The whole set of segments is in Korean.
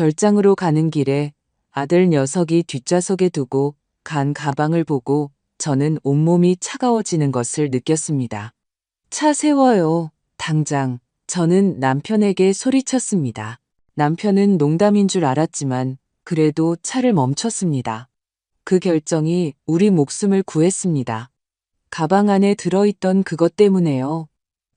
별장으로 가는 길에 아들 녀석이 뒷좌석에 두고 간 가방을 보고 저는 온몸이 차가워지는 것을 느꼈습니다. 차 세워요, 당장. 저는 남편에게 소리쳤습니다. 남편은 농담인 줄 알았지만 그래도 차를 멈췄습니다. 그 결정이 우리 목숨을 구했습니다. 가방 안에 들어있던 그것 때문에요.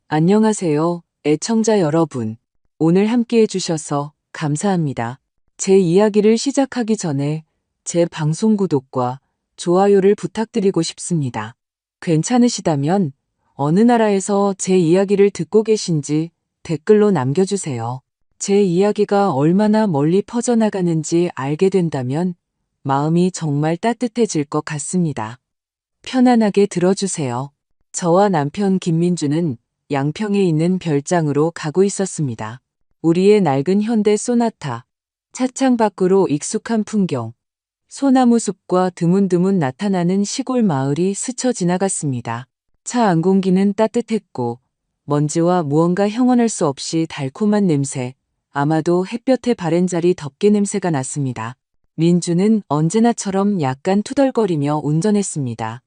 안녕하세요, 애청자 여러분. 오늘 함께 해주셔서 감사합니다. 제 이야기를 시작하기 전에 제 방송 구독과 좋아요를 부탁드리고 싶습니다. 괜찮으시다면 어느 나라에서 제 이야기를 듣고 계신지 댓글로 남겨주세요. 제 이야기가 얼마나 멀리 퍼져나가는지 알게 된다면 마음이 정말 따뜻해질 것 같습니다. 편안하게 들어주세요. 저와 남편 김민주는 양평에 있는 별장으로 가고 있었습니다. 우리의 낡은 현대 소나타, 차창 밖으로 익숙한 풍경, 소나무 숲과 드문드문 나타나는 시골 마을이 스쳐 지나갔습니다. 차 안 공기는 따뜻했고 먼지와 무언가 형언할 수 없이 달콤한 냄새, 아마도 햇볕에 바랜 자리 덮개 냄새가 났습니다. 민주는 언제나처럼 약간 투덜거리며 운전했습니다.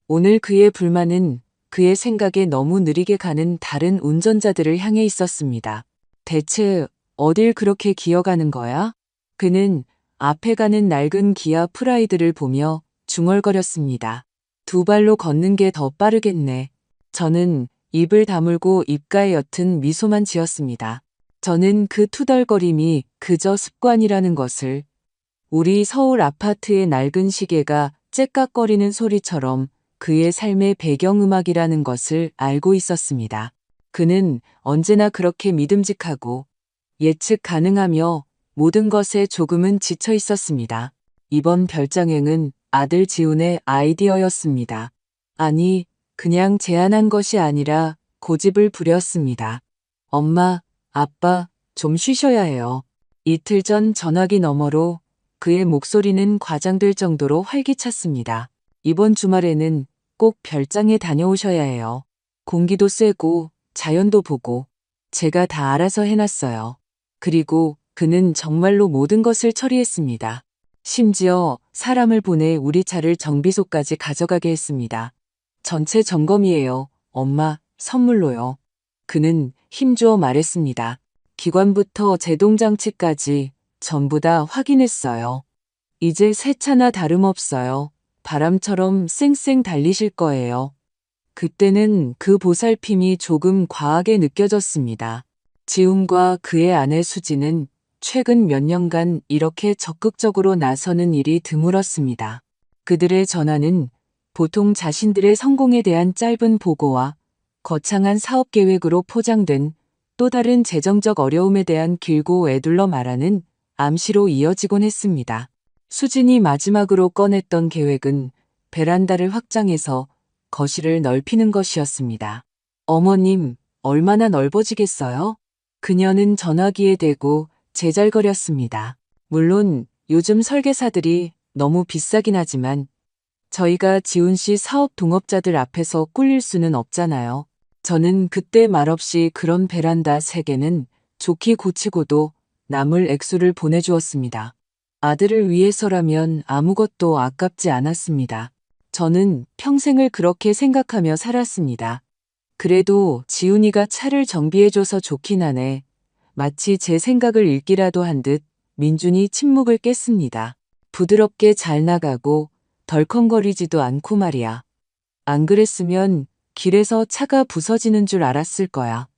오늘 그의 불만은 그의 생각에 너무 느리게 가는 다른 운전자들을 향해 있었습니다. 대체 어딜 그렇게 기어가는 거야? 그는 앞에 가는 낡은 기아 프라이드를 보며 중얼거렸습니다. 두 발로 걷는 게 더 빠르겠네. 저는 입을 다물고 입가에 옅은 미소만 지었습니다. 저는 그 투덜거림이 그저 습관이라는 것을, 우리 서울 아파트의 낡은 시계가 째깍거리는 소리처럼 그의 삶의 배경음악이라는 것을 알고 있었습니다. 그는 언제나 그렇게 믿음직하고 예측 가능하며 모든 것에 조금은 지쳐 있었습니다. 이번 별장행은 아들 지훈의 아이디어였습니다. 아니, 그냥 제안한 것이 아니라 고집을 부렸습니다. 엄마, 아빠, 좀 쉬셔야 해요. 이틀 전 전화기 너머로 그의 목소리는 과장될 정도로 활기찼습니다. 이번 주말에는 꼭 별장에 다녀오셔야 해요. 공기도 쐬고 자연도 보고 제가 다 알아서 해놨어요. 그리고 그는 정말로 모든 것을 처리했습니다. 심지어 사람을 보내 우리 차를 정비소까지 가져가게 했습니다. 전체 점검이에요. 엄마, 선물로요. 그는 힘주어 말했습니다. 기관부터 제동장치까지 전부 다 확인했어요. 이제 새 차나 다름없어요. 바람처럼 쌩쌩 달리실 거예요. 그때는 그 보살핌이 조금 과하게 느껴졌습니다. 지훈과 그의 아내 수지는 최근 몇 년간 이렇게 적극적으로 나서는 일이 드물었습니다. 그들의 전화는 보통 자신들의 성공에 대한 짧은 보고와 거창한 사업 계획으로 포장된 또 다른 재정적 어려움에 대한 길고 애둘러 말하는 암시로 이어지곤 했습니다. 수진이 마지막으로 꺼냈던 계획은 베란다를 확장해서 거실을 넓히는 것이었습니다. 어머님, 얼마나 넓어지겠어요? 그녀는 전화기에 대고 제잘거렸습니다. 물론 요즘 설계사들이 너무 비싸긴 하지만 저희가 지훈 씨 사업 동업자들 앞에서 꿀릴 수는 없잖아요. 저는 그때 말없이 그런 베란다 3개는 좋게 고치고도 남을 액수를 보내주었습니다. 아들을 위해서라면 아무것도 아깝지 않았습니다. 저는 평생을 그렇게 생각하며 살았습니다. 그래도 지훈이가 차를 정비해줘서 좋긴 하네. 마치 제 생각을 읽기라도 한 듯 민준이 침묵을 깼습니다. 부드럽게 잘 나가고 덜컹거리지도 않고 말이야. 안 그랬으면 길에서 차가 부서지는 줄 알았을 거야.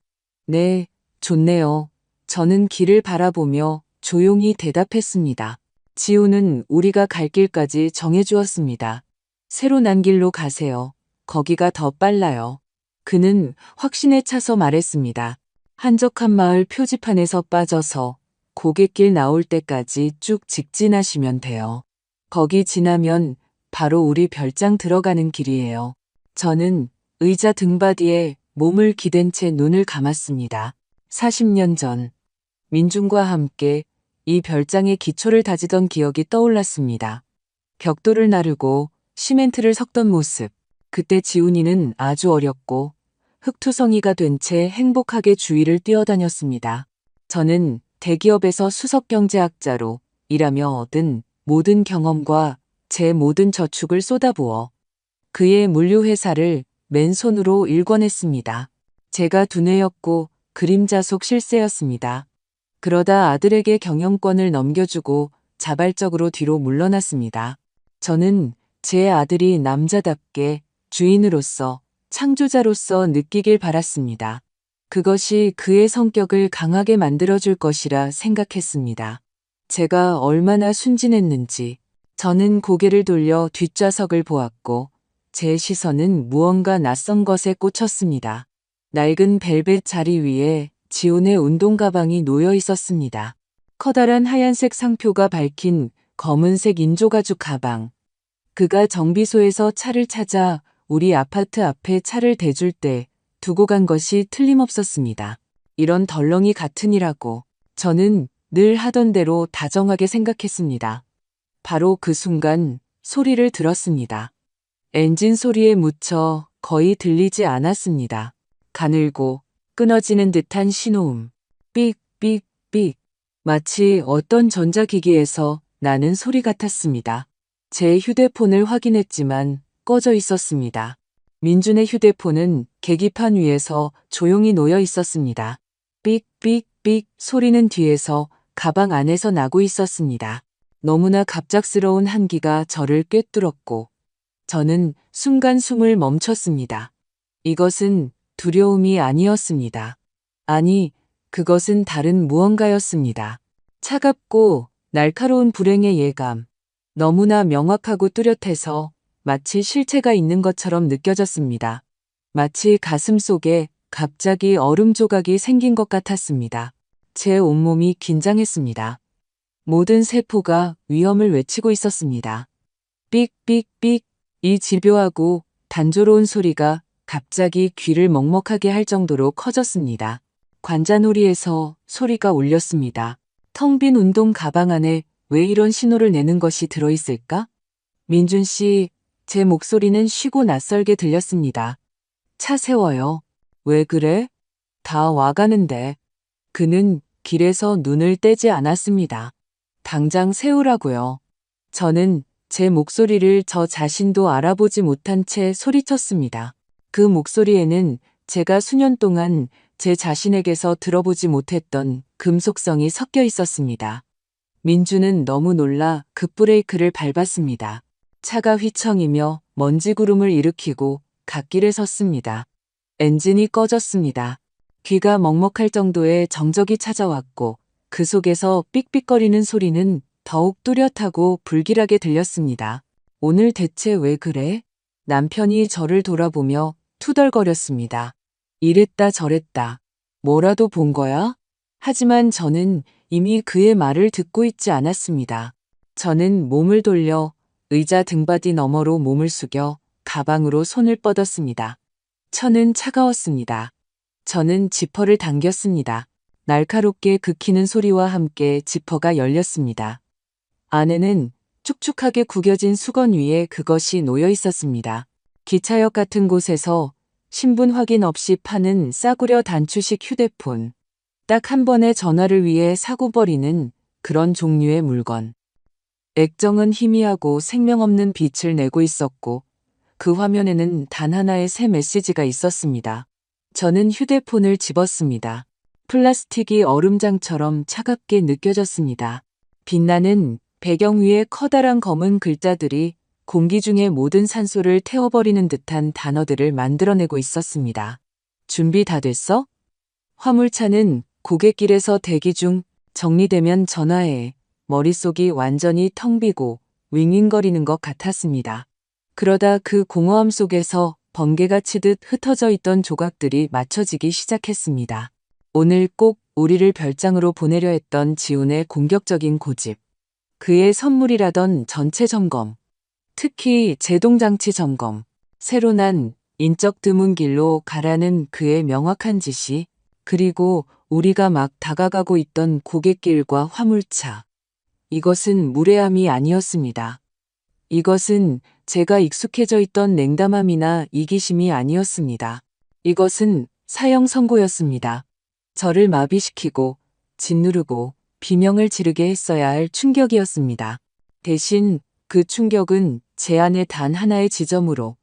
네, 좋네요. 저는 길을 바라보며 조용히 대답했습니다. 지훈은 우리가 갈 길까지 정해주었습니다. 새로 난 길로 가세요. 거기가 더 빨라요. 그는 확신에 차서 말했습니다. 한적한 마을 표지판에서 빠져서 고갯길 나올 때까지 쭉 직진하시면 돼요. 거기 지나면 바로 우리 별장 들어가는 길이에요. 저는 의자 등받이에 몸을 기댄 채 눈을 감았습니다. 40년 전 민준과 함께 이 별장의 기초를 다지던 기억이 떠올랐습니다. 벽돌을 나르고 시멘트를 섞던 모습. 그때 지훈이는 아주 어렸고 흙투성이가 된 채 행복하게 주위를 뛰어다녔습니다. 저는 대기업에서 수석경제학자로 일하며 얻은 모든 경험과 제 모든 저축을 쏟아부어 그의 물류회사를 맨손으로 일궈냈습니다. 제가 두뇌였고 그림자 속 실세였습니다. 그러다 아들에게 경영권을 넘겨주고 자발적으로 뒤로 물러났습니다. 저는 제 아들이 남자답게 주인으로서, 창조자로서 느끼길 바랐습니다. 그것이 그의 성격을 강하게 만들어줄 것이라 생각했습니다. 제가 얼마나 순진했는지. 저는 고개를 돌려 뒷좌석을 보았고 제 시선은 무언가 낯선 것에 꽂혔습니다. 낡은 벨벳 자리 위에 지온의 운동 가방이 놓여 있었습니다. 커다란 하얀색 상표가 밝힌 검은색 인조가죽 가방. 그가 정비소에서 차를 찾아 우리 아파트 앞에 차를 대줄 때 두고 간 것이 틀림없었습니다. 이런 덜렁이 같으니라고 저는 늘 하던 대로 다정하게 생각했습니다. 바로 그 순간 소리를 들었습니다. 엔진 소리에 묻혀 거의 들리지 않았습니다. 가늘고 끊어지는 듯한 신호음. 삑, 삑, 삑. 마치 어떤 전자기기에서 나는 소리 같았습니다. 제 휴대폰을 확인했지만 꺼져 있었습니다. 민준의 휴대폰은 계기판 위에서 조용히 놓여 있었습니다. 삑, 삑, 삑 소리는 뒤에서 가방 안에서 나고 있었습니다. 너무나 갑작스러운 한기가 저를 꿰뚫었고 저는 순간 숨을 멈췄습니다. 이것은 두려움이 아니었습니다. 아니, 그것은 다른 무언가였습니다. 차갑고 날카로운 불행의 예감. 너무나 명확하고 뚜렷해서 마치 실체가 있는 것처럼 느껴졌습니다. 마치 가슴 속에 갑자기 얼음 조각이 생긴 것 같았습니다. 제 온몸이 긴장했습니다. 모든 세포가 위험을 외치고 있었습니다. 삑삑삑. 이 집요하고 단조로운 소리가 갑자기 귀를 먹먹하게 할 정도로 커졌습니다. 관자놀이에서 소리가 울렸습니다. 텅 빈 운동 가방 안에 왜 이런 신호를 내는 것이 들어있을까? 민준 씨, 제 목소리는 쉬고 낯설게 들렸습니다. 차 세워요. 왜 그래? 다 와가는데. 그는 길에서 눈을 떼지 않았습니다. 당장 세우라고요. 저는 제 목소리를 저 자신도 알아보지 못한 채 소리쳤습니다. 그 목소리에는 제가 수년 동안 제 자신에게서 들어보지 못했던 금속성이 섞여 있었습니다. 민주는 너무 놀라 급브레이크를 밟았습니다. 차가 휘청이며 먼지구름을 일으키고 갓길에 섰습니다. 엔진이 꺼졌습니다. 귀가 먹먹할 정도의 정적이 찾아왔고 그 속에서 삑삑거리는 소리는 더욱 뚜렷하고 불길하게 들렸습니다. 오늘 대체 왜 그래? 남편이 저를 돌아보며 투덜거렸습니다. 이랬다 저랬다. 뭐라도 본 거야? 하지만 저는 이미 그의 말을 듣고 있지 않았습니다. 저는 몸을 돌려 의자 등받이 너머로 몸을 숙여 가방으로 손을 뻗었습니다. 천은 차가웠습니다. 저는 지퍼를 당겼습니다. 날카롭게 긁히는 소리와 함께 지퍼가 열렸습니다. 안에는 축축하게 구겨진 수건 위에 그것이 놓여 있었습니다. 기차역 같은 곳에서 신분 확인 없이 파는 싸구려 단추식 휴대폰. 딱 한 번의 전화를 위해 사고 버리는 그런 종류의 물건. 액정은 희미하고 생명 없는 빛을 내고 있었고 그 화면에는 단 하나의 새 메시지가 있었습니다. 저는 휴대폰을 집었습니다. 플라스틱이 얼음장처럼 차갑게 느껴졌습니다. 빛나는 배경 위에 커다란 검은 글자들이 공기 중의 모든 산소를 태워버리는 듯한 단어들을 만들어내고 있었습니다. 준비 다 됐어? 화물차는 고갯길에서 대기 중. 정리되면 전화해. 머릿속이 완전히 텅 비고 윙윙거리는 것 같았습니다. 그러다 그 공허함 속에서 번개가 치듯 흩어져 있던 조각들이 맞춰지기 시작했습니다. 오늘 꼭 우리를 별장으로 보내려 했던 지훈의 공격적인 고집. 그의 선물이라던 전체 점검. 특히 제동장치 점검. 새로 난 인적 드문 길로 가라는 그의 명확한 지시. 그리고 우리가 막 다가가고 있던 고갯길과 화물차. 이것은 무례함이 아니었습니다. 이것은 제가 익숙해져 있던 냉담함이나 이기심이 아니었습니다. 이것은 사형 선고였습니다. 저를 마비시키고 짓누르고 비명을 지르게 했어야 할 충격이었습니다. 대신 그 충격은 제 안에 단 하나의 지점으로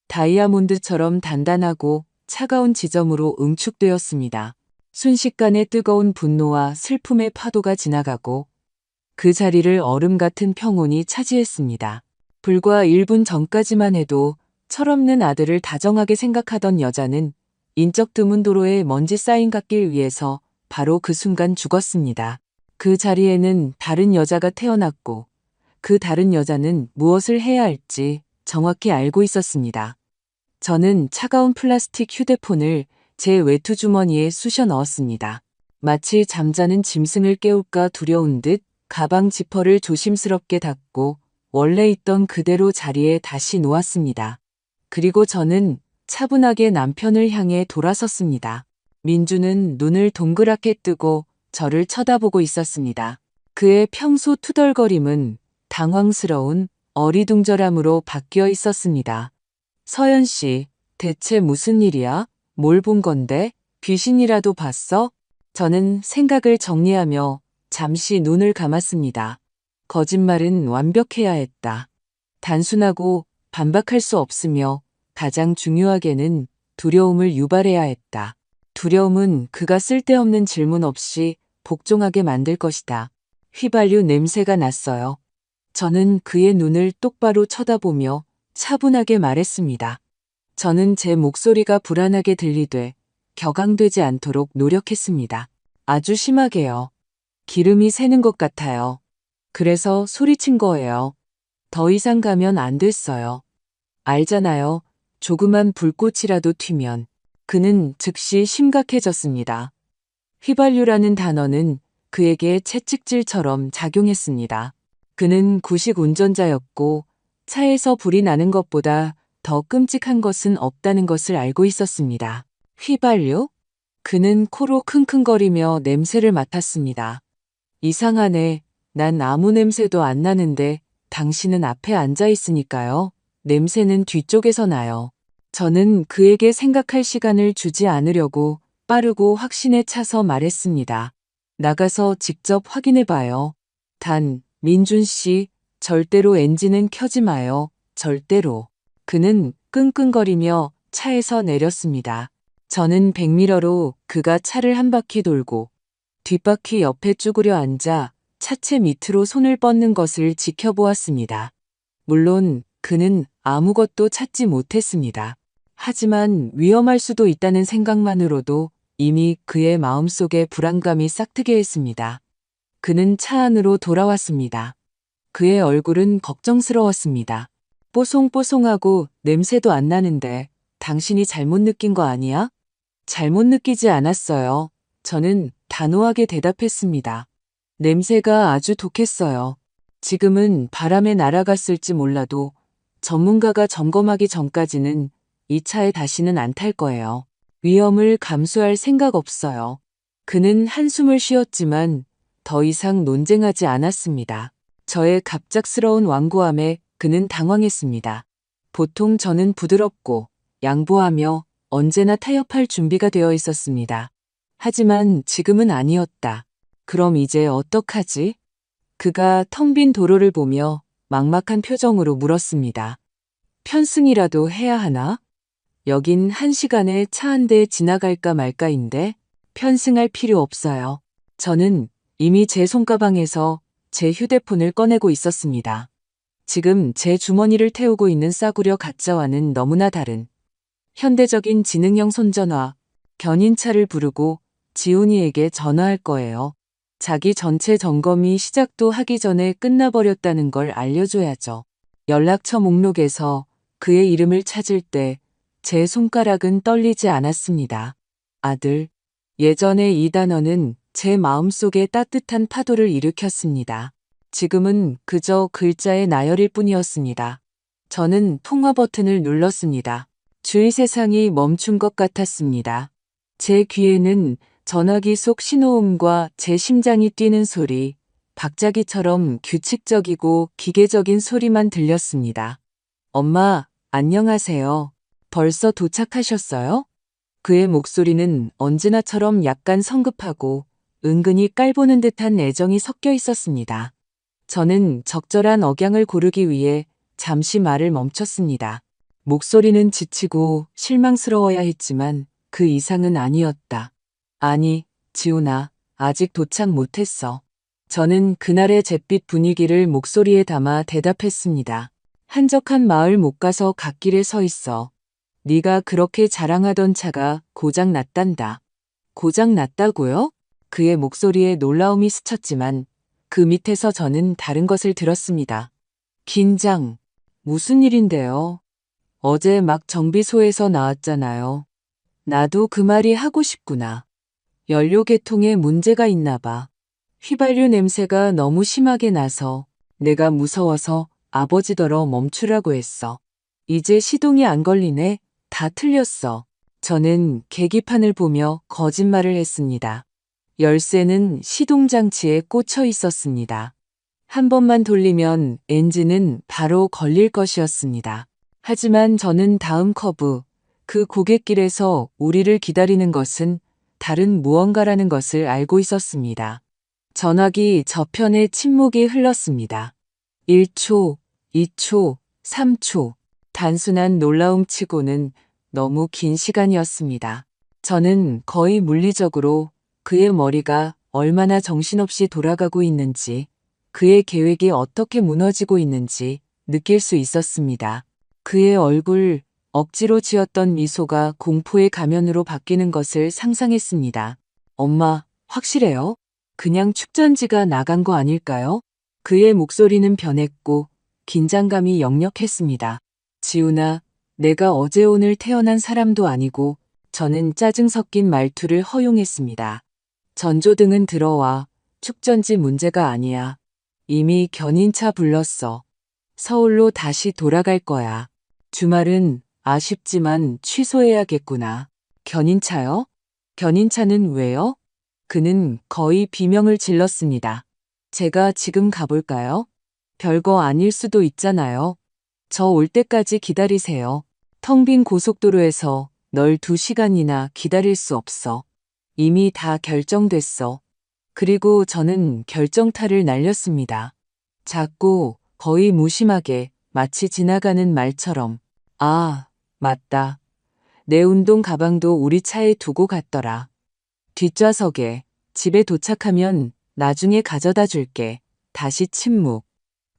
다이아몬드처럼 단단하고 차가운 지점으로 응축되었습니다. 순식간에 뜨거운 분노와 슬픔의 파도가 지나가고 그 자리를 얼음 같은 평온이 차지했습니다. 불과 1분 전까지만 해도 철없는 아들을 다정하게 생각하던 여자는 인적 드문 도로에 먼지 쌓인 갓길 위에서 바로 그 순간 죽었습니다. 그 자리에는 다른 여자가 태어났고 그 다른 여자는 무엇을 해야 할지 정확히 알고 있었습니다. 저는 차가운 플라스틱 휴대폰을 제 외투 주머니에 쑤셔 넣었습니다. 마치 잠자는 짐승을 깨울까 두려운 듯 가방 지퍼를 조심스럽게 닫고 원래 있던 그대로 자리에 다시 놓았습니다. 그리고 저는 차분하게 남편을 향해 돌아섰습니다. 민주는 눈을 동그랗게 뜨고 저를 쳐다보고 있었습니다. 그의 평소 투덜거림은 당황스러운 어리둥절함으로 바뀌어 있었습니다. 서연 씨, 대체 무슨 일이야? 뭘 본 건데? 귀신이라도 봤어? 저는 생각을 정리하며 잠시 눈을 감았습니다. 거짓말은 완벽해야 했다. 단순하고 반박할 수 없으며 가장 중요하게는 두려움을 유발해야 했다. 두려움은 그가 쓸데없는 질문 없이 복종하게 만들 것이다. 휘발유 냄새가 났어요. 저는 그의 눈을 똑바로 쳐다보며 차분하게 말했습니다. 저는 제 목소리가 불안하게 들리되 격앙되지 않도록 노력했습니다. 아주 심하게요. 기름이 새는 것 같아요. 그래서 소리친 거예요. 더 이상 가면 안 됐어요. 알잖아요. 조그만 불꽃이라도 튀면. 그는 즉시 심각해졌습니다. 휘발유라는 단어는 그에게 채찍질처럼 작용했습니다. 그는 구식 운전자였고 차에서 불이 나는 것보다 더 끔찍한 것은 없다는 것을 알고 있었습니다. 휘발유? 그는 코로 킁킁거리며 냄새를 맡았습니다. 이상하네. 난 아무 냄새도 안 나는데 당신은 앞에 앉아 있으니까요. 냄새는 뒤쪽에서 나요. 저는 그에게 생각할 시간을 주지 않으려고 빠르고 확신에 차서 말했습니다. 나가서 직접 확인해 봐요. 단, 민준 씨, 절대로 엔진은 켜지 마요. 절대로. 그는 끙끙거리며 차에서 내렸습니다. 저는 백미러로 그가 차를 한 바퀴 돌고 뒷바퀴 옆에 쭈그려 앉아 차체 밑으로 손을 뻗는 것을 지켜보았습니다. 물론 그는 아무것도 찾지 못했습니다. 하지만 위험할 수도 있다는 생각만으로도 이미 그의 마음속에 불안감이 싹트게 했습니다. 그는 차 안으로 돌아왔습니다. 그의 얼굴은 걱정스러웠습니다. 뽀송뽀송하고 냄새도 안 나는데 당신이 잘못 느낀 거 아니야? 잘못 느끼지 않았어요. 저는 단호하게 대답했습니다. 냄새가 아주 독했어요. 지금은 바람에 날아갔을지 몰라도 전문가가 점검하기 전까지는 이 차에 다시는 안 탈 거예요. 위험을 감수할 생각 없어요. 그는 한숨을 쉬었지만 더 이상 논쟁하지 않았습니다. 저의 갑작스러운 완고함에 그는 당황했습니다. 보통 저는 부드럽고 양보하며 언제나 타협할 준비가 되어 있었습니다. 하지만 지금은 아니었다. 그럼 이제 어떡하지? 그가 텅 빈 도로를 보며 막막한 표정으로 물었습니다. 편승이라도 해야 하나? 여긴 1시간에 차 한 대 지나갈까 말까인데 편승할 필요 없어요. 저는 이미 제 손가방에서 제 휴대폰을 꺼내고 있었습니다. 지금 제 주머니를 태우고 있는 싸구려 가짜와는 너무나 다른 현대적인 지능형 손전화, 견인차를 부르고 지훈이에게 전화할 거예요. 자기 전체 점검이 시작도 하기 전에 끝나버렸다는 걸 알려줘야죠. 연락처 목록에서 그의 이름을 찾을 때 제 손가락은 떨리지 않았습니다. 아들. 예전에 이 단어는 제 마음속에 따뜻한 파도를 일으켰습니다. 지금은 그저 글자의 나열일 뿐이었습니다. 저는 통화 버튼을 눌렀습니다. 주위 세상이 멈춘 것 같았습니다. 제 귀에는 전화기 속 신호음과 제 심장이 뛰는 소리, 박자기처럼 규칙적이고 기계적인 소리만 들렸습니다. 엄마, 안녕하세요. 벌써 도착하셨어요? 그의 목소리는 언제나처럼 약간 성급하고 은근히 깔보는 듯한 애정이 섞여 있었습니다. 저는 적절한 억양을 고르기 위해 잠시 말을 멈췄습니다. 목소리는 지치고 실망스러워야 했지만 그 이상은 아니었다. 아니, 지훈아, 아직 도착 못했어. 저는 그날의 잿빛 분위기를 목소리에 담아 대답했습니다. 한적한 마을 못 가서 갓길에 서 있어. 네가 그렇게 자랑하던 차가 고장 났단다. 고장 났다고요? 그의 목소리에 놀라움이 스쳤지만 그 밑에서 저는 다른 것을 들었습니다. 긴장. 무슨 일인데요? 어제 막 정비소에서 나왔잖아요. 나도 그 말이 하고 싶구나. 연료 계통에 문제가 있나 봐. 휘발유 냄새가 너무 심하게 나서 내가 무서워서 아버지더러 멈추라고 했어. 이제 시동이 안 걸리네. 다 틀렸어. 저는 계기판을 보며 거짓말을 했습니다. 열쇠는 시동장치에 꽂혀 있었습니다. 한 번만 돌리면 엔진은 바로 걸릴 것이었습니다. 하지만 저는 다음 커브, 그 고갯길에서 우리를 기다리는 것은 다른 무언가라는 것을 알고 있었습니다. 전화기 저편에 침묵이 흘렀습니다. 1초, 2초, 3초. 단순한 놀라움치고는 너무 긴 시간이었습니다. 저는 거의 물리적으로 그의 머리가 얼마나 정신없이 돌아가고 있는지, 그의 계획이 어떻게 무너지고 있는지 느낄 수 있었습니다. 그의 얼굴, 억지로 지었던 미소가 공포의 가면으로 바뀌는 것을 상상했습니다. 엄마, 확실해요? 그냥 축전지가 나간 거 아닐까요? 그의 목소리는 변했고 긴장감이 역력했습니다. 지훈아, 내가 어제 오늘 태어난 사람도 아니고 저는 짜증 섞인 말투를 허용했습니다. 전조등은 들어와. 축전지 문제가 아니야. 이미 견인차 불렀어. 서울로 다시 돌아갈 거야. 주말은 아쉽지만 취소해야겠구나. 견인차요? 견인차는 왜요? 그는 거의 비명을 질렀습니다. 제가 지금 가볼까요? 별거 아닐 수도 있잖아요. 저 올 때까지 기다리세요. 텅 빈 고속도로에서 널 2시간이나 기다릴 수 없어. 이미 다 결정됐어. 그리고 저는 결정타를 날렸습니다. 작고 거의 무심하게 마치 지나가는 말처럼. 아, 맞다. 내 운동 가방도 우리 차에 두고 갔더라. 뒷좌석에. 집에 도착하면 나중에 가져다 줄게. 다시 침묵.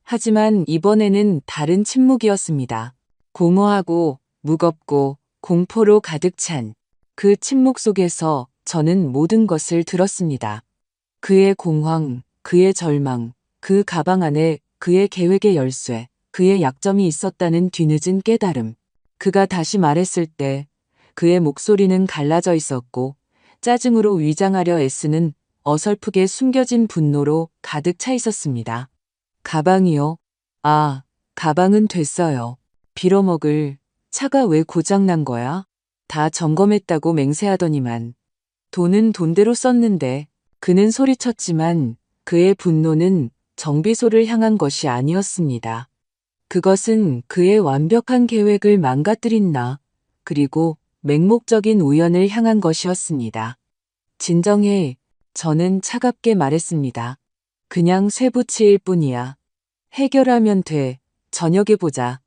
하지만 이번에는 다른 침묵이었습니다. 공허하고 무겁고 공포로 가득 찬 그 침묵 속에서 저는 모든 것을 들었습니다. 그의 공황, 그의 절망, 그 가방 안에 그의 계획의 열쇠, 그의 약점이 있었다는 뒤늦은 깨달음. 그가 다시 말했을 때 그의 목소리는 갈라져 있었고 짜증으로 위장하려 애쓰는 어설프게 숨겨진 분노로 가득 차 있었습니다. 가방이요? 아, 가방은 됐어요. 빌어먹을. 차가 왜 고장난 거야? 다 점검했다고 맹세하더니만. 돈은 돈대로 썼는데. 그는 소리쳤지만 그의 분노는 정비소를 향한 것이 아니었습니다. 그것은 그의 완벽한 계획을 망가뜨린 나, 그리고 맹목적인 우연을 향한 것이었습니다. 진정해. 저는 차갑게 말했습니다. 그냥 쇠붙이일 뿐이야. 해결하면 돼. 저녁에 보자.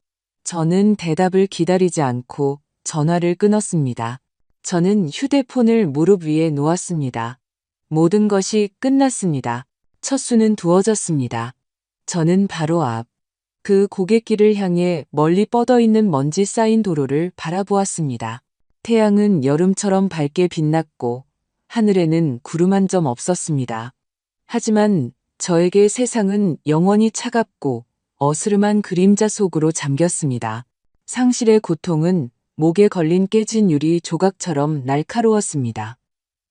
저는 대답을 기다리지 않고 전화를 끊었습니다. 저는 휴대폰을 무릎 위에 놓았습니다. 모든 것이 끝났습니다. 첫 수는 두어졌습니다. 저는 바로 앞, 그 고갯길을 향해 멀리 뻗어 있는 먼지 쌓인 도로를 바라보았습니다. 태양은 여름처럼 밝게 빛났고 하늘에는 구름 한 점 없었습니다. 하지만 저에게 세상은 영원히 차갑고 어스름한 그림자 속으로 잠겼습니다. 상실의 고통은 목에 걸린 깨진 유리 조각처럼 날카로웠습니다.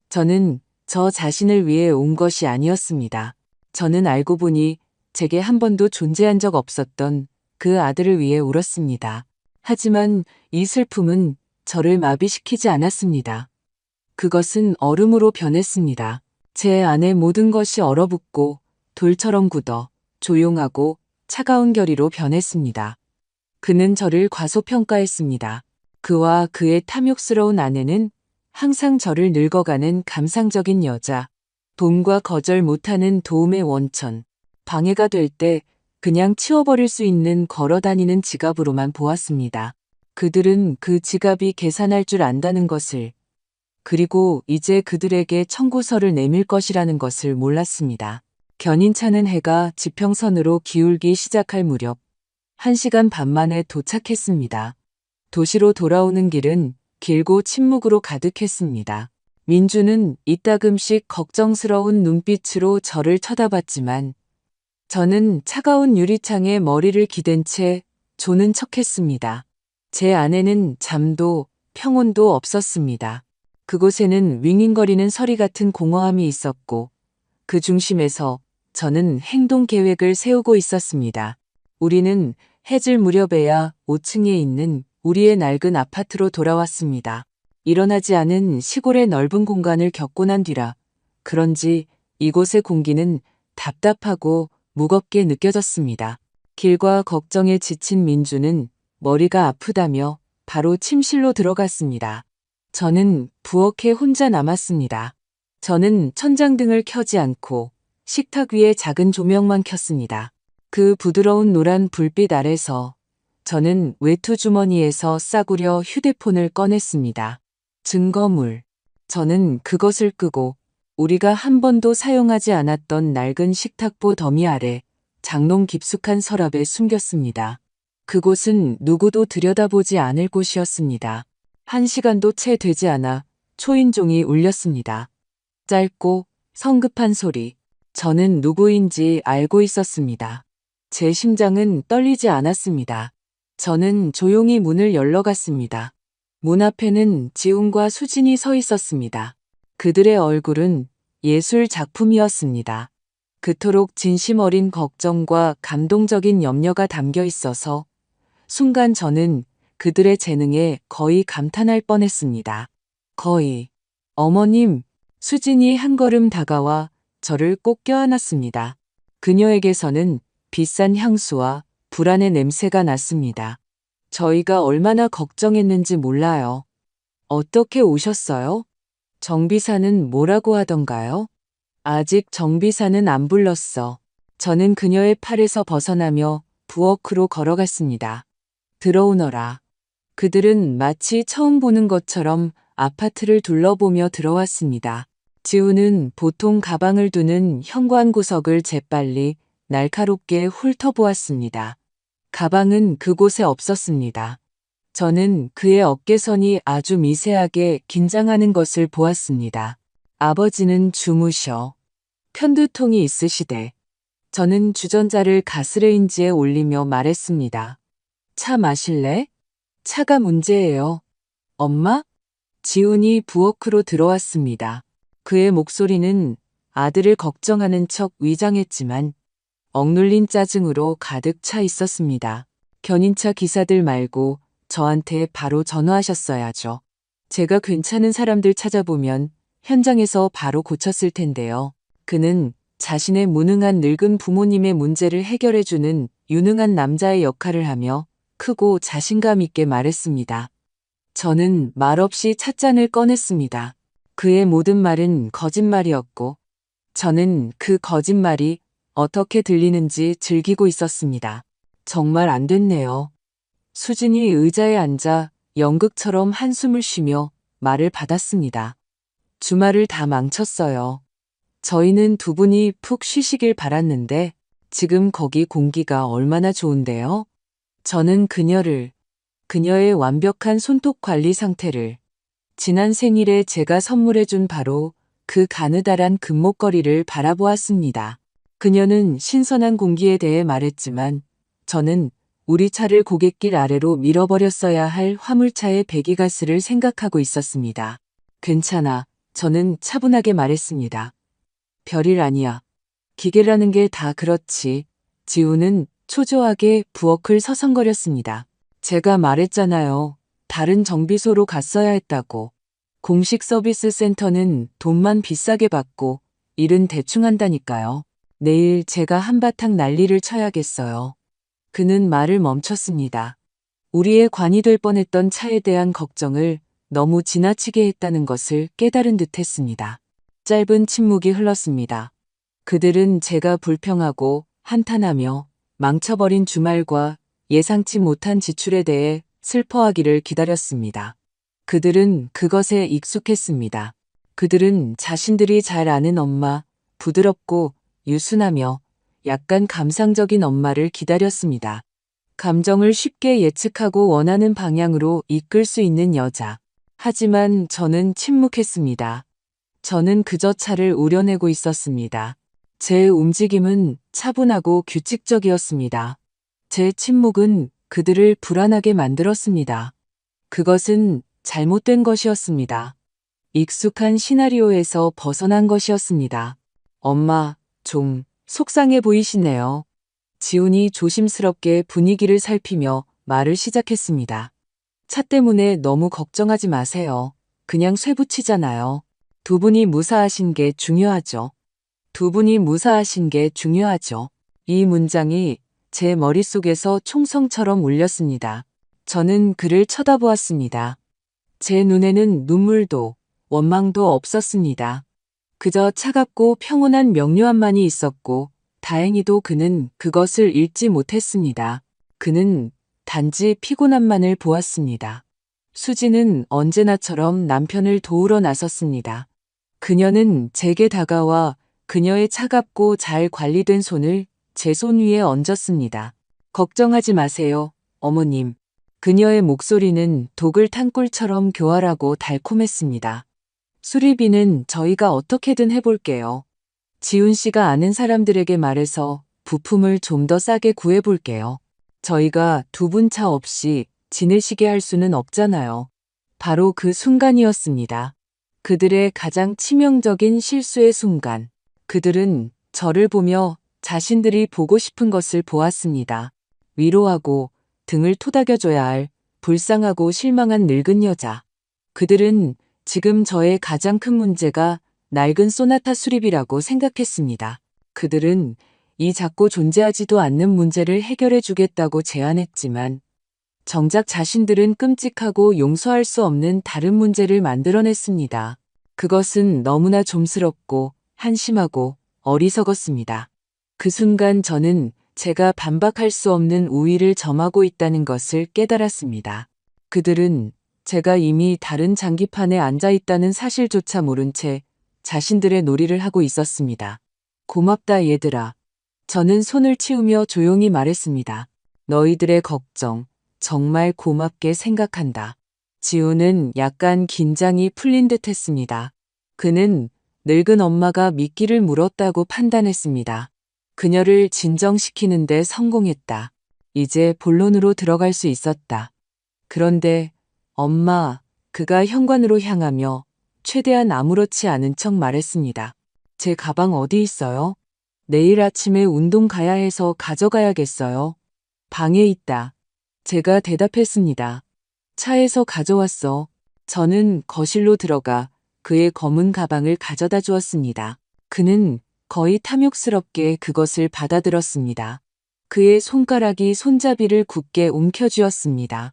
저는 저 자신을 위해 온 것이 아니었습니다. 저는 알고 보니 제게 한 번도 존재한 적 없었던 그 아들을 위해 울었습니다. 하지만 이 슬픔은 저를 마비시키지 않았습니다. 그것은 얼음으로 변했습니다. 제 안에 모든 것이 얼어붙고 돌처럼 굳어 조용하고 차가운 결의로 변했습니다. 그는 저를 과소평가했습니다. 그와 그의 탐욕스러운 아내는 항상 저를 늙어가는 감상적인 여자, 돈과 거절 못하는 도움의 원천. 방해가 될 때 그냥 치워버릴 수 있는 걸어다니는 지갑으로만 보았습니다. 그들은 그 지갑이 계산할 줄 안다는 것을, 그리고 이제 그들에게 청구서를 내밀 것이라는 것을 몰랐습니다. 견인차는 해가 지평선으로 기울기 시작할 무렵 1시간 반 만에 도착했습니다. 도시로 돌아오는 길은 길고 침묵으로 가득했습니다. 민주는 이따금씩 걱정스러운 눈빛으로 저를 쳐다봤지만 저는 차가운 유리창에 머리를 기댄 채 조는 척했습니다. 제 안에는 잠도 평온도 없었습니다. 그곳에는 윙윙거리는 서리 같은 공허함이 있었고 그 중심에서 저는 행동 계획을 세우고 있었습니다. 우리는 해질 무렵에야 5층에 있는 우리의 낡은 아파트로 돌아왔습니다. 일어나지 않은 시골의 넓은 공간을 겪고 난 뒤라 그런지 이곳의 공기는 답답하고 무겁게 느껴졌습니다. 길과 걱정에 지친 민주는 머리가 아프다며 바로 침실로 들어갔습니다. 저는 부엌에 혼자 남았습니다. 저는 천장등을 켜지 않고 식탁 위에 작은 조명만 켰습니다. 그 부드러운 노란 불빛 아래서 저는 외투 주머니에서 싸구려 휴대폰을 꺼냈습니다. 증거물. 저는 그것을 끄고 우리가 한 번도 사용하지 않았던 낡은 식탁보 더미 아래 장롱 깊숙한 서랍에 숨겼습니다. 그곳은 누구도 들여다보지 않을 곳이었습니다. 1시간도 채 되지 않아 초인종이 울렸습니다. 짧고 성급한 소리. 저는 누구인지 알고 있었습니다. 제 심장은 떨리지 않았습니다. 저는 조용히 문을 열러갔습니다. 문 앞에는 지훈과 수진이 서 있었습니다. 그들의 얼굴은 예술 작품이었습니다. 그토록 진심 어린 걱정과 감동적인 염려가 담겨 있어서 순간 저는 그들의 재능에 거의 감탄할 뻔했습니다. 거의. 어머님, 수진이 한 걸음 다가와 저를 꼭 껴안았습니다. 그녀에게서는 비싼 향수와 불안의 냄새가 났습니다. 저희가 얼마나 걱정했는지 몰라요. 어떻게 오셨어요? 정비사는 뭐라고 하던가요? 아직 정비사는 안 불렀어. 저는 그녀의 팔에서 벗어나며 부엌으로 걸어갔습니다. 들어오너라. 그들은 마치 처음 보는 것처럼 아파트를 둘러보며 들어왔습니다. 지우는 보통 가방을 두는 현관 구석을 재빨리 날카롭게 훑어보았습니다. 가방은 그곳에 없었습니다. 저는 그의 어깨선이 아주 미세하게 긴장하는 것을 보았습니다. 아버지는 주무셔. 편두통이 있으시대. 저는 주전자를 가스레인지에 올리며 말했습니다. 차 마실래? 차가 문제예요. 엄마? 지훈이 부엌으로 들어왔습니다. 그의 목소리는 아들을 걱정하는 척 위장했지만 억눌린 짜증으로 가득 차 있었습니다. 견인차 기사들 말고 저한테 바로 전화하셨어야죠. 제가 괜찮은 사람들 찾아보면 현장에서 바로 고쳤을 텐데요. 그는 자신의 무능한 늙은 부모님의 문제를 해결해주는 유능한 남자의 역할을 하며 크고 자신감 있게 말했습니다. 저는 말없이 찻잔을 꺼냈습니다. 그의 모든 말은 거짓말이었고 저는 그 거짓말이 어떻게 들리는지 즐기고 있었습니다. 정말 안 됐네요. 수진이 의자에 앉아 연극처럼 한숨을 쉬며 말을 받았습니다. 주말을 다 망쳤어요. 저희는 두 분이 푹 쉬시길 바랐는데 지금 거기 공기가 얼마나 좋은데요? 저는 그녀의 완벽한 손톱 관리 상태를, 지난 생일에 제가 선물해준 바로 그 가느다란 금목걸이를 바라보았습니다. 그녀는 신선한 공기에 대해 말했지만 저는 우리 차를 고갯길 아래로 밀어버렸어야 할 화물차의 배기가스를 생각하고 있었습니다. 괜찮아. 저는 차분하게 말했습니다. 별일 아니야. 기계라는 게 다 그렇지. 지우는 초조하게 부엌을 서성거렸습니다. 제가 말했잖아요. 다른 정비소로 갔어야 했다고. 공식 서비스 센터는 돈만 비싸게 받고 일은 대충 한다니까요. 내일 제가 한바탕 난리를 쳐야겠어요. 그는 말을 멈췄습니다. 우리의 관이 될 뻔했던 차에 대한 걱정을 너무 지나치게 했다는 것을 깨달은 듯 했습니다. 짧은 침묵이 흘렀습니다. 그들은 제가 불평하고 한탄하며 망쳐버린 주말과 예상치 못한 지출에 대해 슬퍼하기를 기다렸습니다. 그들은 그것에 익숙했습니다. 그들은 자신들이 잘 아는 엄마, 부드럽고 유순하며 약간 감상적인 엄마를 기다렸습니다. 감정을 쉽게 예측하고 원하는 방향으로 이끌 수 있는 여자. 하지만 저는 침묵했습니다. 저는 그저 차를 우려내고 있었습니다. 제 움직임은 차분하고 규칙적이었습니다. 제 침묵은 그들을 불안하게 만들었습니다. 그것은 잘못된 것이었습니다. 익숙한 시나리오에서 벗어난 것이었습니다. 엄마, 좀 속상해 보이시네요. 지훈이 조심스럽게 분위기를 살피며 말을 시작했습니다. 차 때문에 너무 걱정하지 마세요. 그냥 쇠붙이잖아요. 두 분이 무사하신 게 중요하죠. 두 분이 무사하신 게 중요하죠. 이 문장이 제 머릿속에서 총성처럼 울렸습니다. 저는 그를 쳐다보았습니다. 제 눈에는 눈물도 원망도 없었습니다. 그저 차갑고 평온한 명료함만이 있었고 다행히도 그는 그것을 읽지 못했습니다. 그는 단지 피곤함만을 보았습니다. 수지는 언제나처럼 남편을 도우러 나섰습니다. 그녀는 제게 다가와 그녀의 차갑고 잘 관리된 손을 제 손 위에 얹었습니다. 걱정하지 마세요, 어머님. 그녀의 목소리는 독을 탄 꿀처럼 교활하고 달콤했습니다. 수리비는 저희가 어떻게든 해볼게요. 지훈 씨가 아는 사람들에게 말해서 부품을 좀 더 싸게 구해볼게요. 저희가 두 분 차 없이 지내시게 할 수는 없잖아요. 바로 그 순간이었습니다. 그들의 가장 치명적인 실수의 순간. 그들은 저를 보며 자신들이 보고 싶은 것을 보았습니다. 위로하고 등을 토닥여줘야 할 불쌍하고 실망한 늙은 여자. 그들은 지금 저의 가장 큰 문제가 낡은 소나타 수리비라고 생각했습니다. 그들은 이 작고 존재하지도 않는 문제를 해결해 주겠다고 제안했지만 정작 자신들은 끔찍하고 용서할 수 없는 다른 문제를 만들어냈습니다. 그것은 너무나 좀스럽고 한심하고 어리석었습니다. 그 순간 저는 제가 반박할 수 없는 우위를 점하고 있다는 것을 깨달았습니다. 그들은 제가 이미 다른 장기판에 앉아 있다는 사실조차 모른 채 자신들의 놀이를 하고 있었습니다. 고맙다 얘들아. 저는 손을 치우며 조용히 말했습니다. 너희들의 걱정 정말 고맙게 생각한다. 지우는 약간 긴장이 풀린 듯 했습니다. 그는 늙은 엄마가 미끼를 물었다고 판단했습니다. 그녀를 진정시키는 데 성공했다. 이제 본론으로 들어갈 수 있었다. 그런데 엄마, 그가 현관으로 향하며 최대한 아무렇지 않은 척 말했습니다. 제 가방 어디 있어요? 내일 아침에 운동 가야 해서 가져가야겠어요. 방에 있다. 제가 대답했습니다. 차에서 가져왔어. 저는 거실로 들어가 그의 검은 가방을 가져다 주었습니다. 그는 거의 탐욕스럽게 그것을 받아들었습니다. 그의 손가락이 손잡이를 굳게 움켜쥐었습니다.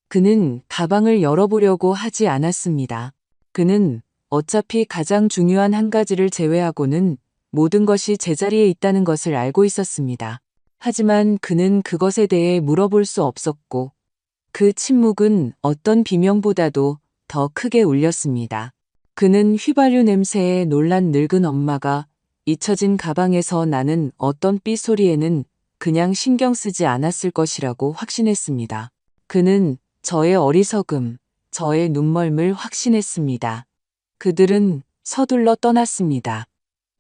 그는 가방을 열어보려고 하지 않았습니다. 그는 어차피 가장 중요한 한 가지를 제외하고는 모든 것이 제자리에 있다는 것을 알고 있었습니다. 하지만 그는 그것에 대해 물어볼 수 없었고 그 침묵은 어떤 비명보다도 더 크게 울렸습니다. 그는 휘발유 냄새에 놀란 늙은 엄마가 잊혀진 가방에서 나는 어떤 삐소리에는 그냥 신경 쓰지 않았을 것이라고 확신했습니다. 그는 저의 어리석음, 저의 눈멀음을 확신했습니다. 그들은 서둘러 떠났습니다.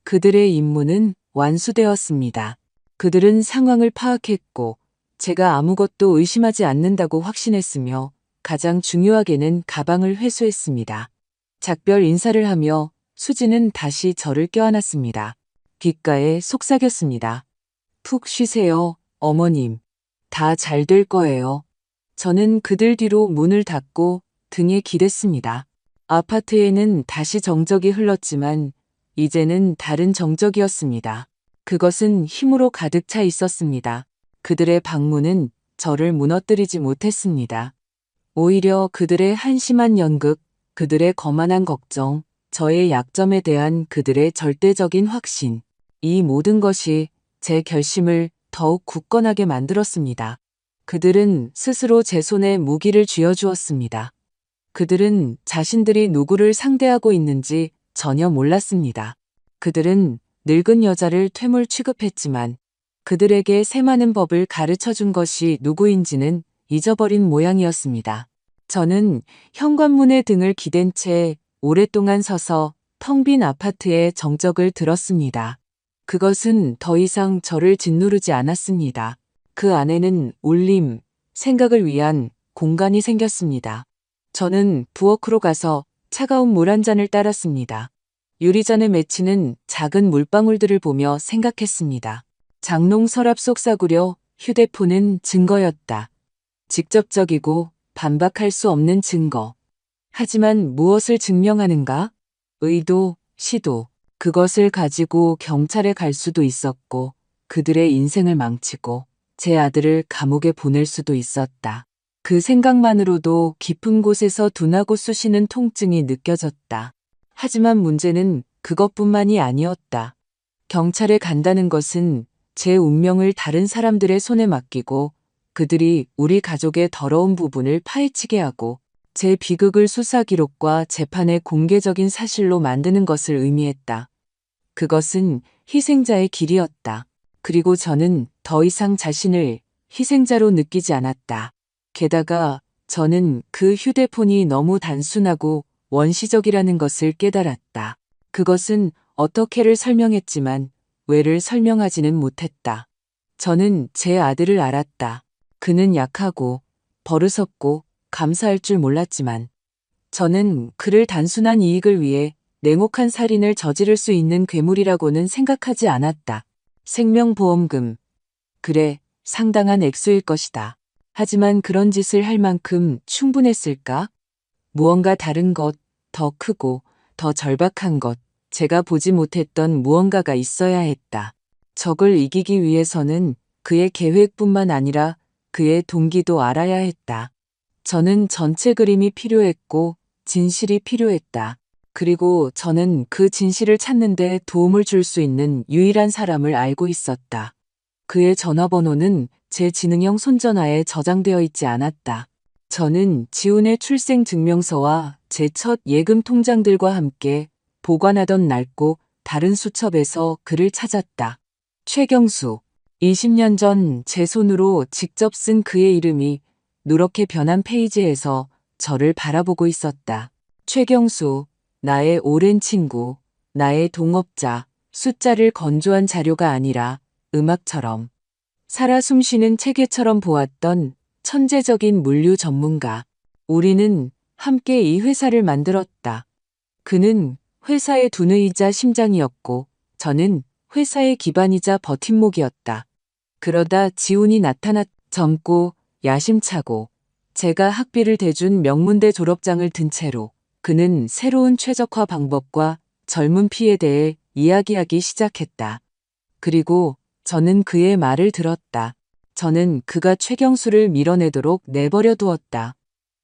그들의 임무는 완수되었습니다. 그들은 상황을 파악했고 제가 아무것도 의심하지 않는다고 확신했으며 가장 중요하게는 가방을 회수했습니다. 작별 인사를 하며 수지는 다시 저를 껴안았습니다. 귓가에 속삭였습니다. 푹 쉬세요, 어머님. 다 잘 될 거예요. 저는 그들 뒤로 문을 닫고 등에 기댔습니다. 아파트에는 다시 정적이 흘렀지만 이제는 다른 정적이었습니다. 그것은 힘으로 가득 차 있었습니다. 그들의 방문은 저를 무너뜨리지 못했습니다. 오히려 그들의 한심한 연극, 그들의 거만한 걱정, 저의 약점에 대한 그들의 절대적인 확신, 이 모든 것이 제 결심을 더욱 굳건하게 만들었습니다. 그들은 스스로 제 손에 무기를 쥐어주었습니다. 그들은 자신들이 누구를 상대하고 있는지 전혀 몰랐습니다. 그들은 늙은 여자를 퇴물 취급했지만 그들에게 새마는 법을 가르쳐 준 것이 누구인지는 잊어버린 모양이었습니다. 저는 현관문에 등을 기댄 채 오랫동안 서서 텅 빈 아파트의 정적을 들었습니다. 그것은 더 이상 저를 짓누르지 않았습니다. 그 안에는 울림, 생각을 위한 공간이 생겼습니다. 저는 부엌으로 가서 차가운 물 한 잔을 따랐습니다. 유리잔에 맺히는 작은 물방울들을 보며 생각했습니다. 장롱 서랍 속 싸구려 휴대폰은 증거였다. 직접적이고 반박할 수 없는 증거. 하지만 무엇을 증명하는가? 의도, 시도. 그것을 가지고 경찰에 갈 수도 있었고 그들의 인생을 망치고 제 아들을 감옥에 보낼 수도 있었다. 그 생각만으로도 깊은 곳에서 둔하고 쑤시는 통증이 느껴졌다. 하지만 문제는 그것뿐만이 아니었다. 경찰에 간다는 것은 제 운명을 다른 사람들의 손에 맡기고 그들이 우리 가족의 더러운 부분을 파헤치게 하고 제 비극을 수사 기록과 재판의 공개적인 사실로 만드는 것을 의미했다. 그것은 희생자의 길이었다. 그리고 저는 더 이상 자신을 희생자로 느끼지 않았다. 게다가 저는 그 휴대폰이 너무 단순하고 원시적이라는 것을 깨달았다. 그것은 어떻게를 설명했지만 왜를 설명하지는 못했다. 저는 제 아들을 알았다. 그는 약하고 버릇없고 감사할 줄 몰랐지만 저는 그를 단순한 이익을 위해 냉혹한 살인을 저지를 수 있는 괴물이라고는 생각하지 않았다. 생명보험금. 그래, 상당한 액수일 것이다. 하지만 그런 짓을 할 만큼 충분했을까? 무언가 다른 것, 더 크고 더 절박한 것, 제가 보지 못했던 무언가가 있어야 했다. 적을 이기기 위해서는 그의 계획뿐만 아니라 그의 동기도 알아야 했다. 저는 전체 그림이 필요했고 진실이 필요했다. 그리고 저는 그 진실을 찾는 데 도움을 줄 수 있는 유일한 사람을 알고 있었다. 그의 전화번호는 제 지능형 손전화에 저장되어 있지 않았다. 저는 지훈의 출생 증명서와 제 첫 예금 통장들과 함께 보관하던 낡고 다른 수첩에서 그를 찾았다. 최경수. 20년 전 제 손으로 직접 쓴 그의 이름이 누렇게 변한 페이지에서 저를 바라보고 있었다. 최경수, 나의 오랜 친구, 나의 동업자, 숫자를 건조한 자료가 아니라 음악처럼 살아 숨쉬는 체계처럼 보았던 천재적인 물류 전문가. 우리는 함께 이 회사를 만들었다. 그는 회사의 두뇌이자 심장이었고 저는 회사의 기반이자 버팀목이었다. 그러다 지훈이 나타났. 젊고 야심차고 제가 학비를 대준 명문대 졸업장을 든 채로 그는 새로운 최적화 방법과 젊은 피에 대해 이야기하기 시작했다. 그리고 저는 그의 말을 들었다. 저는 그가 최경수를 밀어내도록 내버려 두었다.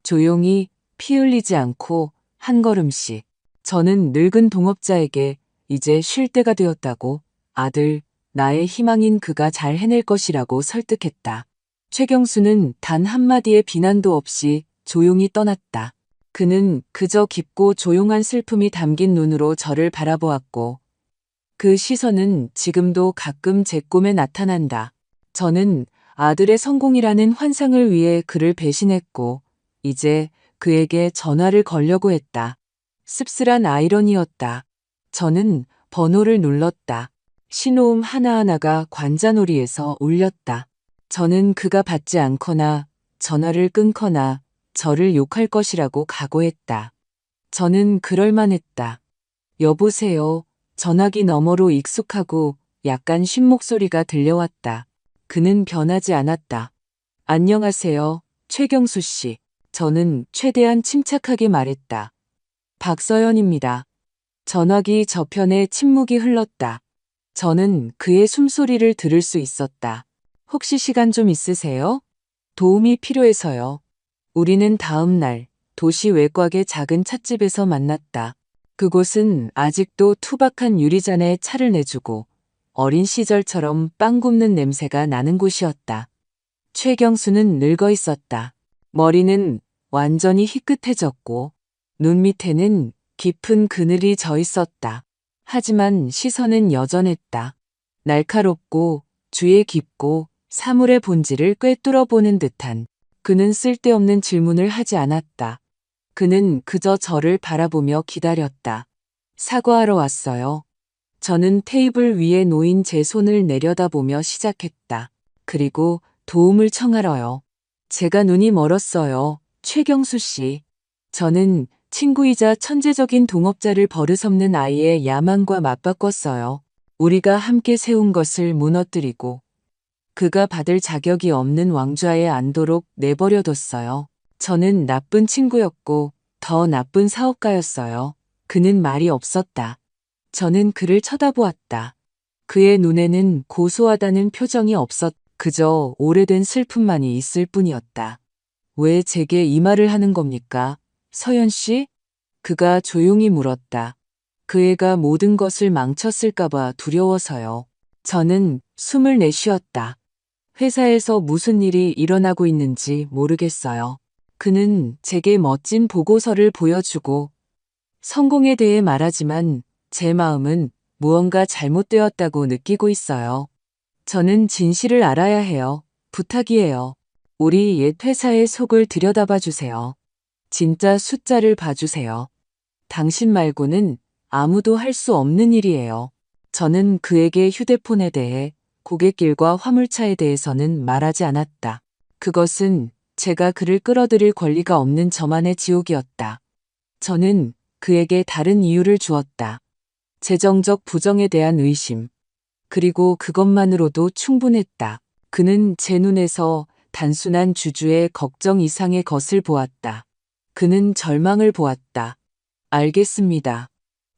조용히 피 흘리지 않고 한 걸음씩. 저는 늙은 동업자에게 이제 쉴 때가 되었다고 아들, 나의 희망인 그가 잘 해낼 것이라고 설득했다. 최경수는 단 한마디의 비난도 없이 조용히 떠났다. 그는 그저 깊고 조용한 슬픔이 담긴 눈으로 저를 바라보았고 그 시선은 지금도 가끔 제 꿈에 나타난다. 저는 아들의 성공이라는 환상을 위해 그를 배신했고 이제 그에게 전화를 걸려고 했다. 씁쓸한 아이러니였다. 저는 번호를 눌렀다. 신호음 하나하나가 관자놀이에서 울렸다. 저는 그가 받지 않거나 전화를 끊거나 저를 욕할 것이라고 각오했다. 저는 그럴만했다. 여보세요. 전화기 너머로 익숙하고 약간 쉰 목소리가 들려왔다. 그는 변하지 않았다. 안녕하세요, 최경수 씨. 저는 최대한 침착하게 말했다. 박서연입니다. 전화기 저편에 침묵이 흘렀다. 저는 그의 숨소리를 들을 수 있었다. 혹시 시간 좀 있으세요? 도움이 필요해서요. 우리는 다음 날 도시 외곽의 작은 찻집에서 만났다. 그곳은 아직도 투박한 유리잔에 차를 내주고 어린 시절처럼 빵 굽는 냄새가 나는 곳이었다. 최경수는 늙어 있었다. 머리는 완전히 희끗해졌고 눈 밑에는 깊은 그늘이 져 있었다. 하지만 시선은 여전했다. 날카롭고 주의 깊고 사물의 본질을 꿰뚫어 보는 듯한. 그는 쓸데없는 질문을 하지 않았다. 그는 그저 저를 바라보며 기다렸다. 사과하러 왔어요. 저는 테이블 위에 놓인 제 손을 내려다보며 시작했다. 그리고 도움을 청하러요. 제가 눈이 멀었어요. 최경수 씨. 저는 친구이자 천재적인 동업자를 버릇없는 아이의 야망과 맞바꿨어요. 우리가 함께 세운 것을 무너뜨리고 그가 받을 자격이 없는 왕좌에 앉도록 내버려뒀어요. 저는 나쁜 친구였고 더 나쁜 사업가였어요. 그는 말이 없었다. 저는 그를 쳐다보았다. 그의 눈에는 고소하다는 표정이 없었, 그저 오래된 슬픔만이 있을 뿐이었다. 왜 제게 이 말을 하는 겁니까? 서연 씨? 그가 조용히 물었다. 그 애가 모든 것을 망쳤을까봐 두려워서요. 저는 숨을 내쉬었다. 회사에서 무슨 일이 일어나고 있는지 모르겠어요. 그는 제게 멋진 보고서를 보여주고 성공에 대해 말하지만 제 마음은 무언가 잘못되었다고 느끼고 있어요. 저는 진실을 알아야 해요. 부탁이에요. 우리 옛 회사의 속을 들여다봐 주세요. 진짜 숫자를 봐주세요. 당신 말고는 아무도 할 수 없는 일이에요. 저는 그에게 휴대폰에 대해 고객길과 화물차에 대해서는 말하지 않았다. 그것은 제가 그를 끌어들일 권리가 없는 저만의 지옥이었다. 저는 그에게 다른 이유를 주었다. 재정적 부정에 대한 의심. 그리고 그것만으로도 충분했다. 그는 제 눈에서 단순한 주주의 걱정 이상의 것을 보았다. 그는 절망을 보았다. 알겠습니다.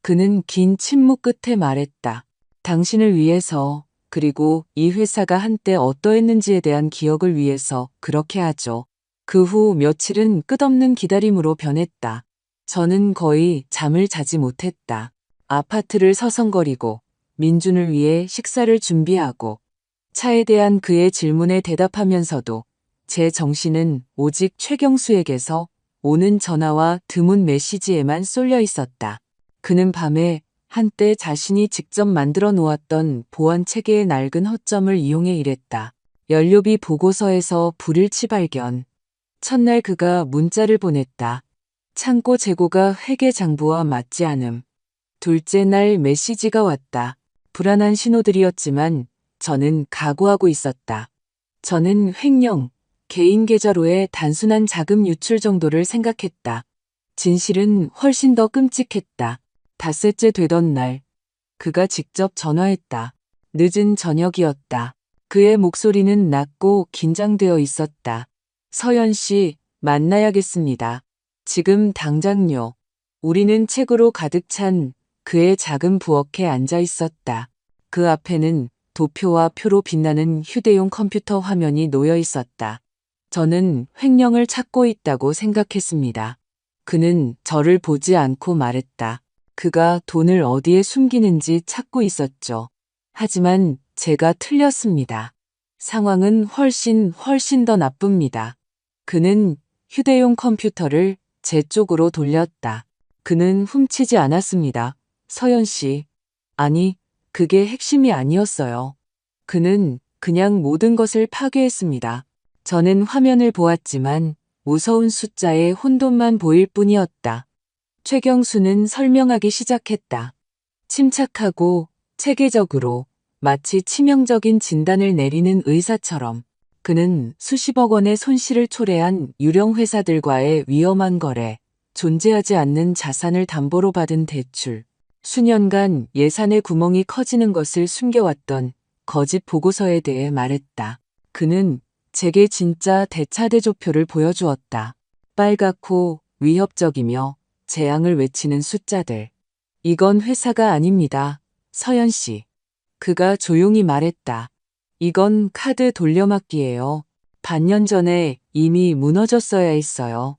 그는 긴 침묵 끝에 말했다. 당신을 위해서, 그리고 이 회사가 한때 어떠했는지에 대한 기억을 위해서 그렇게 하죠. 그 후 며칠은 끝없는 기다림으로 변했다. 저는 거의 잠을 자지 못했다. 아파트를 서성거리고 민준을 위해 식사를 준비하고 차에 대한 그의 질문에 대답하면서도 제 정신은 오직 최경수에게서 오는 전화와 드문 메시지에만 쏠려 있었다. 그는 밤에 한때 자신이 직접 만들어 놓았던 보안 체계의 낡은 허점을 이용해 일했다. 연료비 보고서에서 불일치 발견. 첫날 그가 문자를 보냈다. 창고 재고가 회계 장부와 맞지 않음. 둘째 날 메시지가 왔다. 불안한 신호들이었지만 저는 각오하고 있었다. 저는 횡령, 개인 계좌로의 단순한 자금 유출 정도를 생각했다. 진실은 훨씬 더 끔찍했다. 닷새째 되던 날, 그가 직접 전화했다. 늦은 저녁이었다. 그의 목소리는 낮고 긴장되어 있었다. 서연 씨, 만나야겠습니다. 지금 당장요. 우리는 책으로 가득 찬 그의 작은 부엌에 앉아 있었다. 그 앞에는 도표와 표로 빛나는 휴대용 컴퓨터 화면이 놓여 있었다. 저는 횡령을 찾고 있다고 생각했습니다. 그는 저를 보지 않고 말했다. 그가 돈을 어디에 숨기는지 찾고 있었죠. 하지만 제가 틀렸습니다. 상황은 훨씬 더 나쁩니다. 그는 휴대용 컴퓨터를 제 쪽으로 돌렸다. 그는 훔치지 않았습니다. 서연 씨. 아니, 그게 핵심이 아니었어요. 그는 그냥 모든 것을 파괴했습니다. 저는 화면을 보았지만 무서운 숫자에 혼돈만 보일 뿐이었다. 최경수는 설명하기 시작했다. 침착하고 체계적으로 마치 치명적인 진단을 내리는 의사처럼. 그는 수십억 원의 손실을 초래한 유령 회사들과의 위험한 거래, 존재하지 않는 자산을 담보로 받은 대출, 수년간 예산의 구멍이 커지는 것을 숨겨왔던 거짓 보고서에 대해 말했다. 그는 제게 진짜 대차대조표를 보여주었다. 빨갛고 위협적이며 재앙을 외치는 숫자들. 이건 회사가 아닙니다. 서연 씨. 그가 조용히 말했다. 이건 카드 돌려막기예요. 반년 전에 이미 무너졌어야 했어요.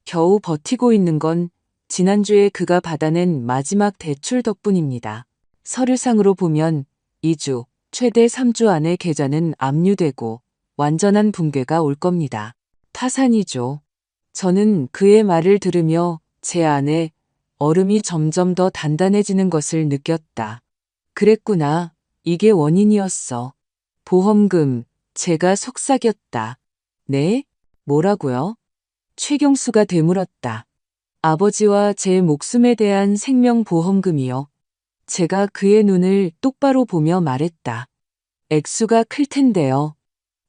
겨우 버티고 있는 건 지난주에 그가 받아낸 마지막 대출 덕분입니다. 서류상으로 보면 2주, 최대 3주 안에 계좌는 압류되고 완전한 붕괴가 올 겁니다. 타산이죠. 저는 그의 말을 들으며 제 안에 얼음이 점점 더 단단해지는 것을 느꼈다. 그랬구나. 이게 원인이었어. 보험금, 제가 속삭였다. 네? 뭐라고요? 최경수가 되물었다. 아버지와 제 목숨에 대한 생명보험금이요. 제가 그의 눈을 똑바로 보며 말했다. 액수가 클 텐데요.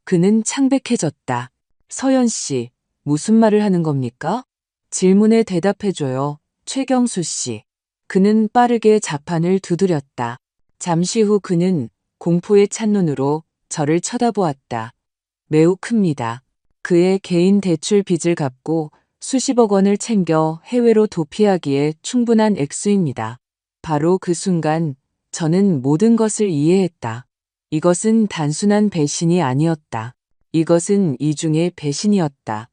그는 창백해졌다. 서연 씨, 무슨 말을 하는 겁니까? 질문에 대답해줘요. 최경수 씨. 그는 빠르게 자판을 두드렸다. 잠시 후 그는 공포에 찬 눈으로 저를 쳐다보았다. 매우 큽니다. 그의 개인 대출 빚을 갚고 수십억 원을 챙겨 해외로 도피하기에 충분한 액수입니다. 바로 그 순간 저는 모든 것을 이해했다. 이것은 단순한 배신이 아니었다. 이것은 이중의 배신이었다.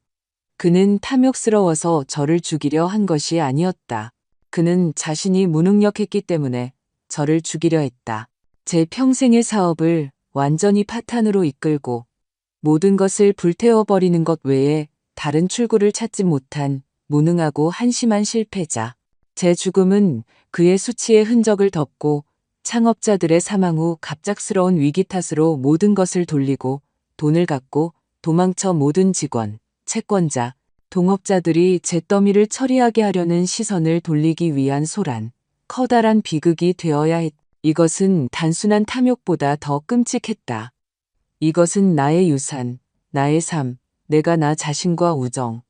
그는 탐욕스러워서 저를 죽이려 한 것이 아니었다. 그는 자신이 무능력했기 때문에 저를 죽이려 했다. 제 평생의 사업을 완전히 파탄으로 이끌고 모든 것을 불태워버리는 것 외에 다른 출구를 찾지 못한 무능하고 한심한 실패자. 제 죽음은 그의 수치의 흔적을 덮고 창업자들의 사망 후 갑작스러운 위기 탓으로 모든 것을 돌리고 돈을 갖고 도망쳐 모든 직원, 채권자, 동업자들이 제 더미를 처리하게 하려는 시선을 돌리기 위한 소란, 커다란 비극이 되어야 했다. 이것은 단순한 탐욕보다 더 끔찍했다. 이것은 나의 유산, 나의 삶, 내가 나 자신과 우정,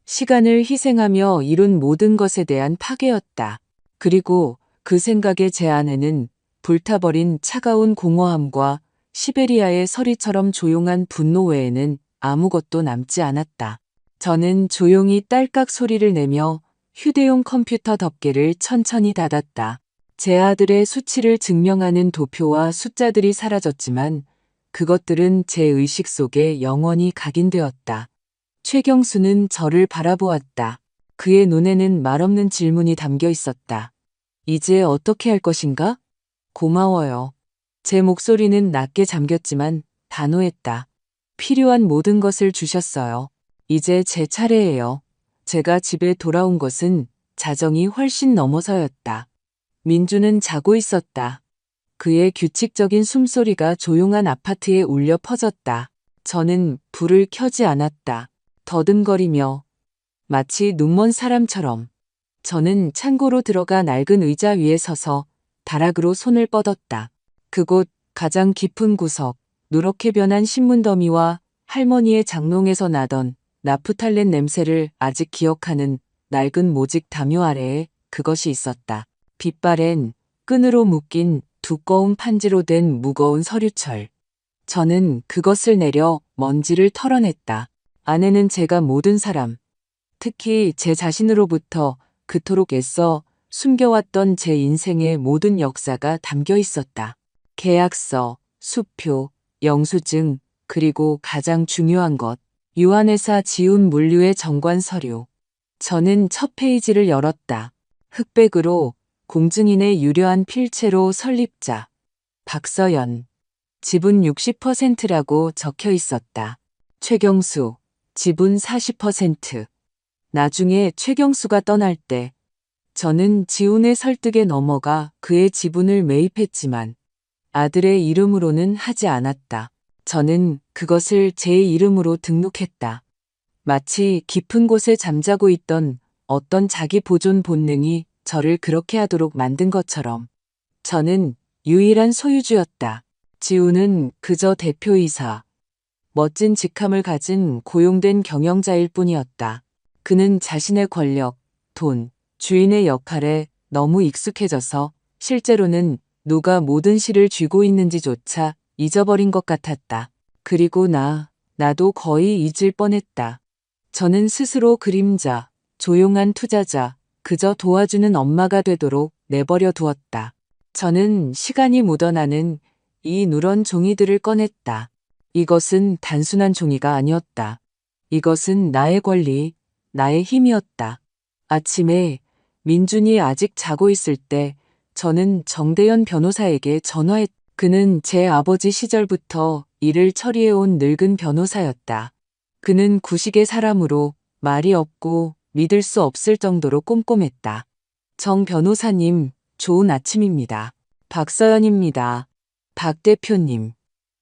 시간을 희생하며 이룬 모든 것에 대한 파괴였다. 그리고 그 생각에 제 안에는 불타버린 차가운 공허함과 시베리아의 서리처럼 조용한 분노 외에는 아무것도 남지 않았다. 저는 조용히 딸깍 소리를 내며 휴대용 컴퓨터 덮개를 천천히 닫았다. 제 아들의 수치를 증명하는 도표와 숫자들이 사라졌지만 그것들은 제 의식 속에 영원히 각인되었다. 최경수는 저를 바라보았다. 그의 눈에는 말없는 질문이 담겨 있었다. 이제 어떻게 할 것인가? 고마워요. 제 목소리는 낮게 잠겼지만 단호했다. 필요한 모든 것을 주셨어요. 이제 제 차례예요. 제가 집에 돌아온 것은 자정이 훨씬 넘어서였다. 민주는 자고 있었다. 그의 규칙적인 숨소리가 조용한 아파트에 울려 퍼졌다. 저는 불을 켜지 않았다. 더듬거리며 마치 눈먼 사람처럼 저는 창고로 들어가 낡은 의자 위에 서서 다락으로 손을 뻗었다. 그곳 가장 깊은 구석, 누렇게 변한 신문 더미와 할머니의 장롱에서 나던 나프탈렌 냄새를 아직 기억하는 낡은 모직 담요 아래에 그것이 있었다. 빗발엔 끈으로 묶인 두꺼운 판지로 된 무거운 서류철. 저는 그것을 내려 먼지를 털어냈다. 안에는 제가 모든 사람, 특히 제 자신으로부터 그토록 애써 숨겨왔던 제 인생의 모든 역사가 담겨 있었다. 계약서, 수표, 영수증, 그리고 가장 중요한 것, 유한회사 지운 물류의 정관 서류. 저는 첫 페이지를 열었다. 흑백으로 공증인의 유려한 필체로 설립자, 박서연. 지분 60%라고 적혀 있었다. 최경수, 지분 40%. 나중에 최경수가 떠날 때 저는 지훈의 설득에 넘어가 그의 지분을 매입했지만 아들의 이름으로는 하지 않았다. 저는 그것을 제 이름으로 등록했다. 마치 깊은 곳에 잠자고 있던 어떤 자기 보존 본능이 저를 그렇게 하도록 만든 것처럼 저는 유일한 소유주였다. 지훈은 그저 대표이사, 멋진 직함을 가진 고용된 경영자일 뿐이었다. 그는 자신의 권력, 돈, 주인의 역할에 너무 익숙해져서 실제로는 누가 모든 실을 쥐고 있는지조차 잊어버린 것 같았다. 그리고 나도 거의 잊을 뻔했다. 저는 스스로 그림자, 조용한 투자자, 그저 도와주는 엄마가 되도록 내버려 두었다. 저는 시간이 묻어나는 이 누런 종이들을 꺼냈다. 이것은 단순한 종이가 아니었다. 이것은 나의 권리, 나의 힘이었다. 아침에 민준이 아직 자고 있을 때 저는 정대현 변호사에게 전화했. 그는 제 아버지 시절부터 일을 처리해온 늙은 변호사였다. 그는 구식의 사람으로 말이 없고 믿을 수 없을 정도로 꼼꼼했다. 정 변호사님, 좋은 아침입니다. 박서연입니다. 박 대표님.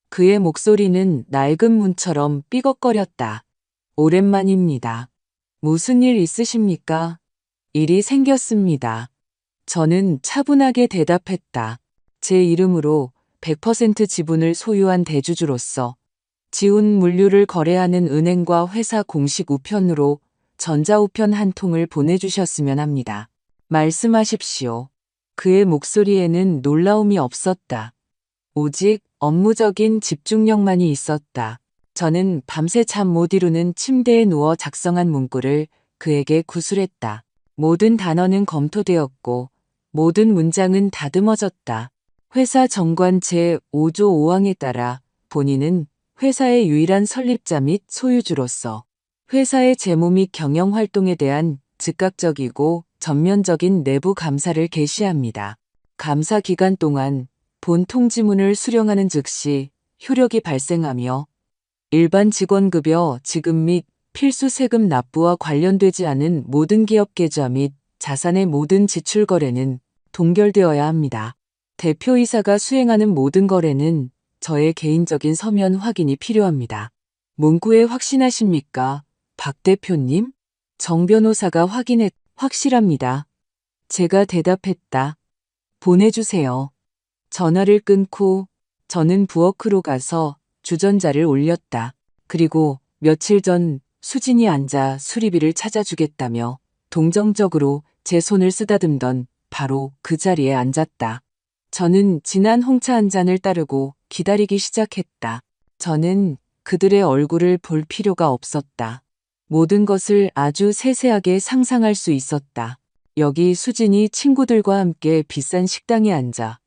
그의 목소리는 낡은 문처럼 삐걱거렸다. 오랜만입니다. 무슨 일 있으십니까? 일이 생겼습니다. 저는 차분하게 대답했다. 제 이름으로 100% 지분을 소유한 대주주로서 지운 물류를 거래하는 은행과 회사 공식 우편으로 전자우편 한 통을 보내주셨으면 합니다. 말씀하십시오. 그의 목소리에는 놀라움이 없었다. 오직 업무적인 집중력만이 있었다. 저는 밤새 잠 못 이루는 침대에 누워 작성한 문구를 그에게 구술했다. 모든 단어는 검토되었고 모든 문장은 다듬어졌다. 회사 정관 제5조 5항에 따라 본인은 회사의 유일한 설립자 및 소유주로서 회사의 재무 및 경영 활동에 대한 즉각적이고 전면적인 내부 감사를 개시합니다. 감사 기간 동안 본 통지문을 수령하는 즉시 효력이 발생하며 일반 직원급여 지급 및 필수 세금 납부와 관련되지 않은 모든 기업 계좌 및 자산의 모든 지출 거래는 동결되어야 합니다. 대표이사가 수행하는 모든 거래는 저의 개인적인 서면 확인이 필요합니다. 문구에 확신하십니까? 박 대표님? 정 변호사가 확실합니다. 제가 대답했다. 보내주세요. 전화를 끊고 저는 부엌으로 가서 주전자를 올렸다. 그리고 며칠 전 수진이 앉아 수리비를 찾아주겠다며 동정적으로 제 손을 쓰다듬던 바로 그 자리에 앉았다. 저는 진한 홍차 한 잔을 따르고 기다리기 시작했다. 저는 그들의 얼굴을 볼 필요가 없었다. 모든 것을 아주 세세하게 상상할 수 있었다. 여기 수진이 친구들과 함께 비싼 식당에 앉아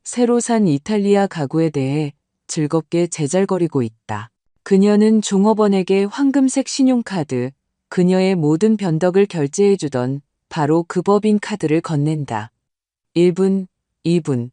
새로 산 이탈리아 가구에 대해 즐겁게 제잘거리고 있다. 그녀는 종업원에게 황금색 신용카드, 그녀의 모든 변덕을 결제해주던 바로 그 법인 카드를 건넨다. 1분, 2분.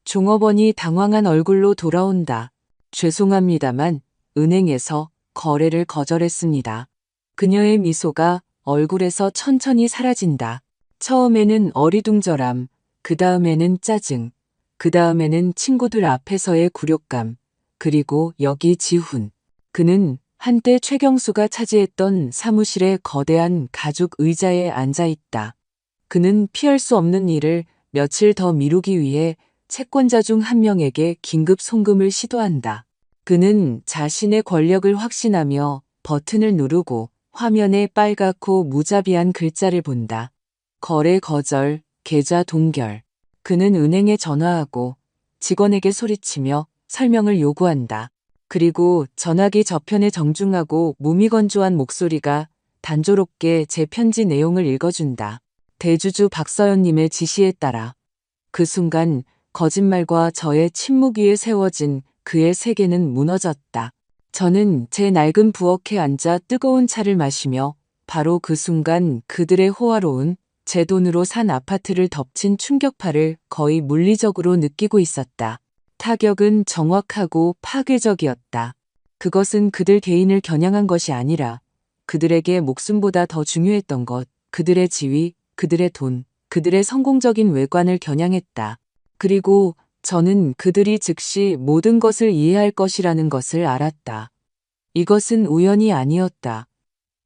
종업원이 당황한 얼굴로 돌아온다. 죄송합니다만 은행에서 거래를 거절했습니다. 그녀의 미소가 얼굴에서 천천히 사라진다. 처음에는 어리둥절함, 그 다음에는 짜증, 그 다음에는 친구들 앞에서의 굴욕감, 그리고 여기 지훈. 그는 한때 최경수가 차지했던 사무실의 거대한 가죽 의자에 앉아 있다. 그는 피할 수 없는 일을 며칠 더 미루기 위해 채권자 중 한 명에게 긴급 송금을 시도한다. 그는 자신의 권력을 확신하며 버튼을 누르고 화면에 빨갛고 무자비한 글자를 본다. 거래 거절, 계좌 동결. 그는 은행에 전화하고 직원에게 소리치며 설명을 요구한다. 그리고 전화기 저편의 정중하고 무미건조한 목소리가 단조롭게 제 편지 내용을 읽어준다. 대주주 박서연님의 지시에 따라. 그 순간 거짓말과 저의 침묵 위에 세워진 그의 세계는 무너졌다. 저는 제 낡은 부엌에 앉아 뜨거운 차를 마시며 바로 그 순간 그들의 호화로운 제 돈으로 산 아파트를 덮친 충격파를 거의 물리적으로 느끼고 있었다. 타격은 정확하고 파괴적이었다. 그것은 그들 개인을 겨냥한 것이 아니라 그들에게 목숨보다 더 중요했던 것, 그들의 지위, 그들의 돈, 그들의 성공적인 외관을 겨냥했다. 그리고 저는 그들이 즉시 모든 것을 이해할 것이라는 것을 알았다. 이것은 우연이 아니었다.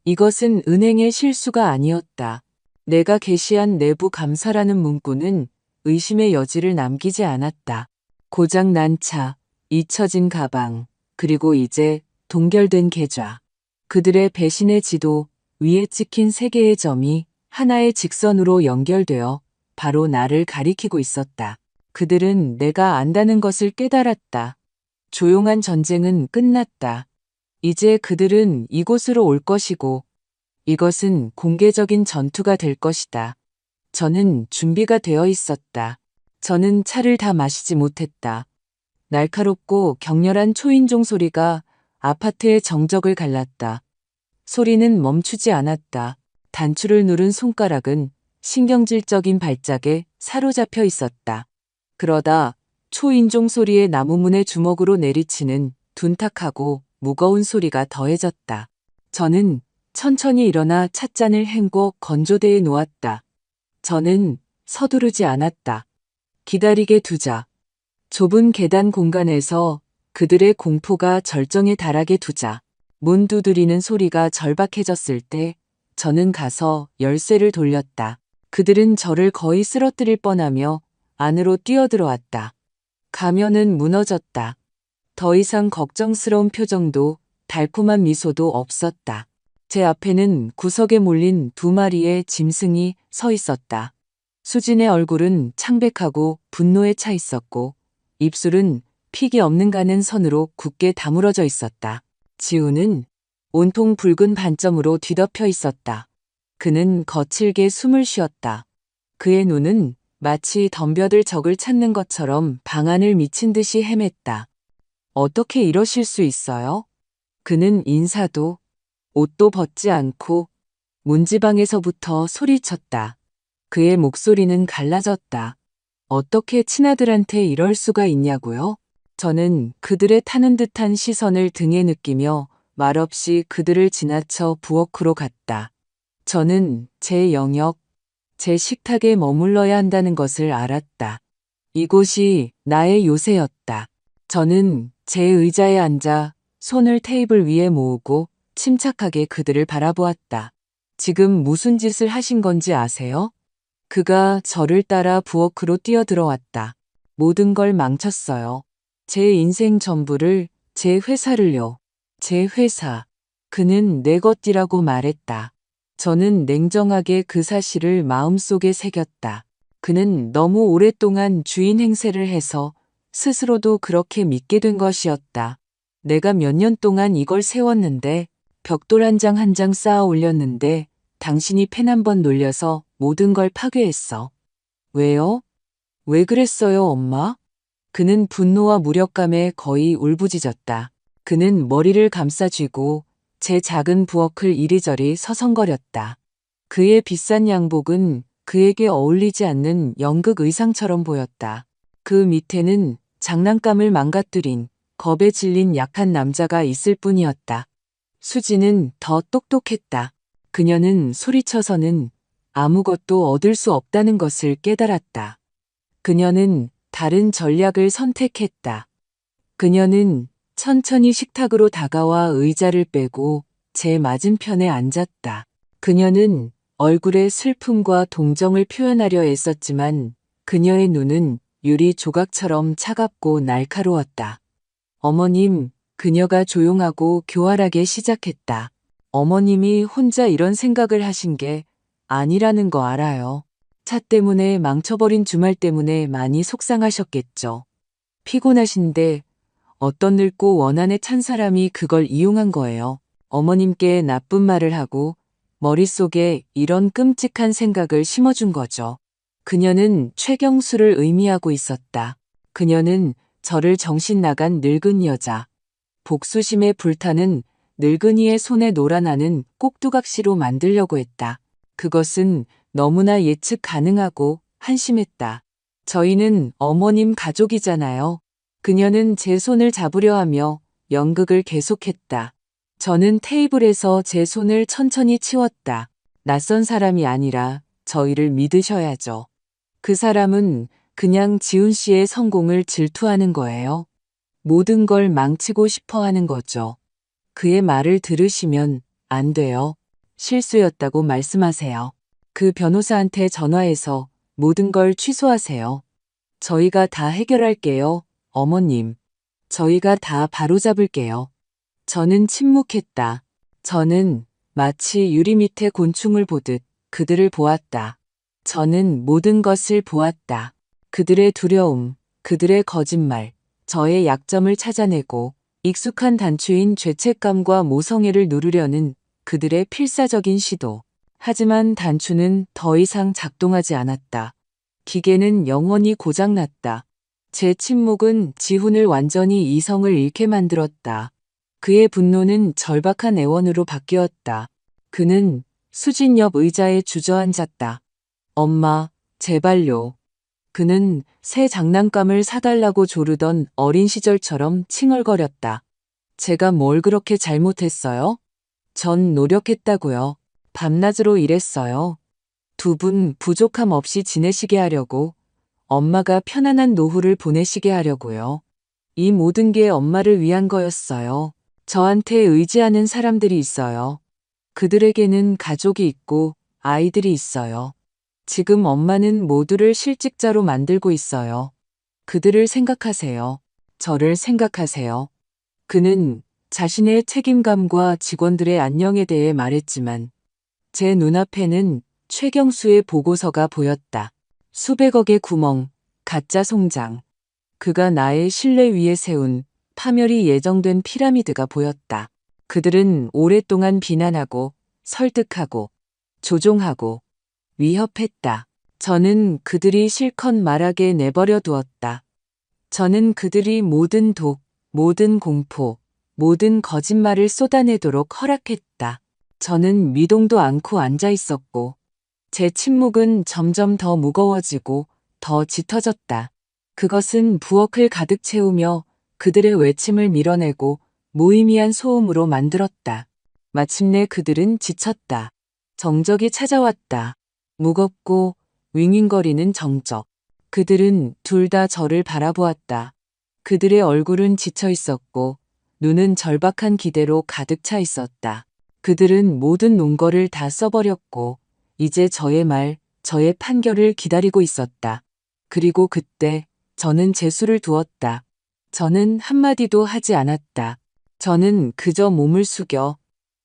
이것은 은행의 실수가 아니었다. 내가 게시한 내부 감사라는 문구는 의심의 여지를 남기지 않았다. 고장 난 차, 잊혀진 가방, 그리고 이제 동결된 계좌. 그들의 배신의 지도 위에 찍힌 세 개의 점이 하나의 직선으로 연결되어 바로 나를 가리키고 있었다. 그들은 내가 안다는 것을 깨달았다. 조용한 전쟁은 끝났다. 이제 그들은 이곳으로 올 것이고 이것은 공개적인 전투가 될 것이다. 저는 준비가 되어 있었다. 저는 차를 다 마시지 못했다. 날카롭고 격렬한 초인종 소리가 아파트의 정적을 갈랐다. 소리는 멈추지 않았다. 단추를 누른 손가락은 신경질적인 발작에 사로잡혀 있었다. 그러다 초인종 소리에 나무문에 주먹으로 내리치는 둔탁하고 무거운 소리가 더해졌다. 저는 천천히 일어나 찻잔을 헹궈 건조대에 놓았다. 저는 서두르지 않았다. 기다리게 두자. 좁은 계단 공간에서 그들의 공포가 절정에 달하게 두자. 문 두드리는 소리가 절박해졌을 때 저는 가서 열쇠를 돌렸다. 그들은 저를 거의 쓰러뜨릴 뻔하며 안으로 뛰어들어왔다. 가면은 무너졌다. 더 이상 걱정스러운 표정도 달콤한 미소도 없었다. 제 앞에는 구석에 몰린 2마리의 짐승이 서 있었다. 수진의 얼굴은 창백하고 분노에 차 있었고 입술은 픽이 없는 가는 선으로 굳게 다물어져 있었다. 지우는 온통 붉은 반점으로 뒤덮여 있었다. 그는 거칠게 숨을 쉬었다. 그의 눈은 마치 덤벼들 적을 찾는 것처럼 방안을 미친 듯이 헤맸다. 어떻게 이러실 수 있어요? 그는 인사도 옷도 벗지 않고 문지방에서부터 소리쳤다. 그의 목소리는 갈라졌다. 어떻게 친아들한테 이럴 수가 있냐고요? 저는 그들의 타는 듯한 시선을 등에 느끼며 말없이 그들을 지나쳐 부엌으로 갔다. 저는 제 영역, 제 식탁에 머물러야 한다는 것을 알았다. 이곳이 나의 요새였다. 저는 제 의자에 앉아 손을 테이블 위에 모으고 침착하게 그들을 바라보았다. 지금 무슨 짓을 하신 건지 아세요? 그가 저를 따라 부엌으로 뛰어들어왔다. 모든 걸 망쳤어요. 제 인생 전부를, 제 회사를요. 제 회사. 그는 내 것이라고 말했다. 저는 냉정하게 그 사실을 마음속에 새겼다. 그는 너무 오랫동안 주인 행세를 해서 스스로도 그렇게 믿게 된 것이었다. 내가 몇 년 동안 이걸 세웠는데, 벽돌 한 장 한 장 쌓아 올렸는데 당신이 펜 한 번 놀려서 모든 걸 파괴했어. 왜요? 왜 그랬어요, 엄마? 그는 분노와 무력감에 거의 울부짖었다. 그는 머리를 감싸쥐고 제 작은 부엌을 이리저리 서성거렸다. 그의 비싼 양복은 그에게 어울리지 않는 연극 의상처럼 보였다. 그 밑에는 장난감을 망가뜨린 겁에 질린 약한 남자가 있을 뿐이었다. 수지는 더 똑똑했다. 그녀는 소리쳐서는 아무것도 얻을 수 없다는 것을 깨달았다. 그녀는 다른 전략을 선택했다. 그녀는 천천히 식탁으로 다가와 의자를 빼고 제 맞은편에 앉았다. 그녀는 얼굴에 슬픔과 동정을 표현하려 애썼지만 그녀의 눈은 유리 조각처럼 차갑고 날카로웠다. 어머님, 그녀가 조용하고 교활하게 시작했다. 어머님이 혼자 이런 생각을 하신 게 아니라는 거 알아요. 차 때문에 망쳐버린 주말 때문에 많이 속상하셨겠죠. 피곤하신데 어떤 늙고 원한에 찬 사람이 그걸 이용한 거예요. 어머님께 나쁜 말을 하고 머릿속에 이런 끔찍한 생각을 심어준 거죠. 그녀는 최경수를 의미하고 있었다. 그녀는 저를 정신 나간 늙은 여자, 복수심에 불타는 늙은이의 손에 놀아나는 꼭두각시로 만들려고 했다. 그것은 너무나 예측 가능하고 한심했다. 저희는 어머님 가족이잖아요. 그녀는 제 손을 잡으려 하며 연극을 계속했다. 저는 테이블에서 제 손을 천천히 치웠다. 낯선 사람이 아니라 저희를 믿으셔야죠. 그 사람은 그냥 지훈 씨의 성공을 질투하는 거예요. 모든 걸 망치고 싶어 하는 거죠. 그의 말을 들으시면 안 돼요. 실수였다고 말씀하세요. 그 변호사한테 전화해서 모든 걸 취소하세요. 저희가 다 해결할게요, 어머님. 저희가 다 바로잡을게요. 저는 침묵했다. 저는 마치 유리 밑에 곤충을 보듯 그들을 보았다. 저는 모든 것을 보았다. 그들의 두려움, 그들의 거짓말, 저의 약점을 찾아내고 익숙한 단추인 죄책감과 모성애를 누르려는 그들의 필사적인 시도. 하지만 단추는 더 이상 작동하지 않았다. 기계는 영원히 고장났다. 제 침묵은 지훈을 완전히 이성을 잃게 만들었다. 그의 분노는 절박한 애원으로 바뀌었다. 그는 수진 옆 의자에 주저앉았다. 엄마, 제발요. 그는 새 장난감을 사달라고 조르던 어린 시절처럼 칭얼거렸다. 제가 뭘 그렇게 잘못했어요? 전 노력했다고요. 밤낮으로 일했어요. 두 분 부족함 없이 지내시게 하려고, 엄마가 편안한 노후를 보내시게 하려고요. 이 모든 게 엄마를 위한 거였어요. 저한테 의지하는 사람들이 있어요. 그들에게는 가족이 있고 아이들이 있어요. 지금 엄마는 모두를 실직자로 만들고 있어요. 그들을 생각하세요. 저를 생각하세요. 그는 자신의 책임감과 직원들의 안녕에 대해 말했지만 제 눈앞에는 최경수의 보고서가 보였다. 수백억의 구멍, 가짜 송장. 그가 나의 신뢰 위에 세운 파멸이 예정된 피라미드가 보였다. 그들은 오랫동안 비난하고 설득하고 조종하고 위협했다. 저는 그들이 실컷 말하게 내버려 두었다. 저는 그들이 모든 독, 모든 공포, 모든 거짓말을 쏟아내도록 허락했다. 저는 미동도 않고 앉아 있었고, 제 침묵은 점점 더 무거워지고 더 짙어졌다. 그것은 부엌을 가득 채우며 그들의 외침을 밀어내고 무의미한 소음으로 만들었다. 마침내 그들은 지쳤다. 정적이 찾아왔다. 무겁고 윙윙거리는 정적. 그들은 둘 다 저를 바라보았다. 그들의 얼굴은 지쳐 있었고 눈은 절박한 기대로 가득 차 있었다. 그들은 모든 논거를 다 써버렸고 이제 저의 말, 저의 판결을 기다리고 있었다. 그리고 그때 저는 제 수를 두었다. 저는 한마디도 하지 않았다. 저는 그저 몸을 숙여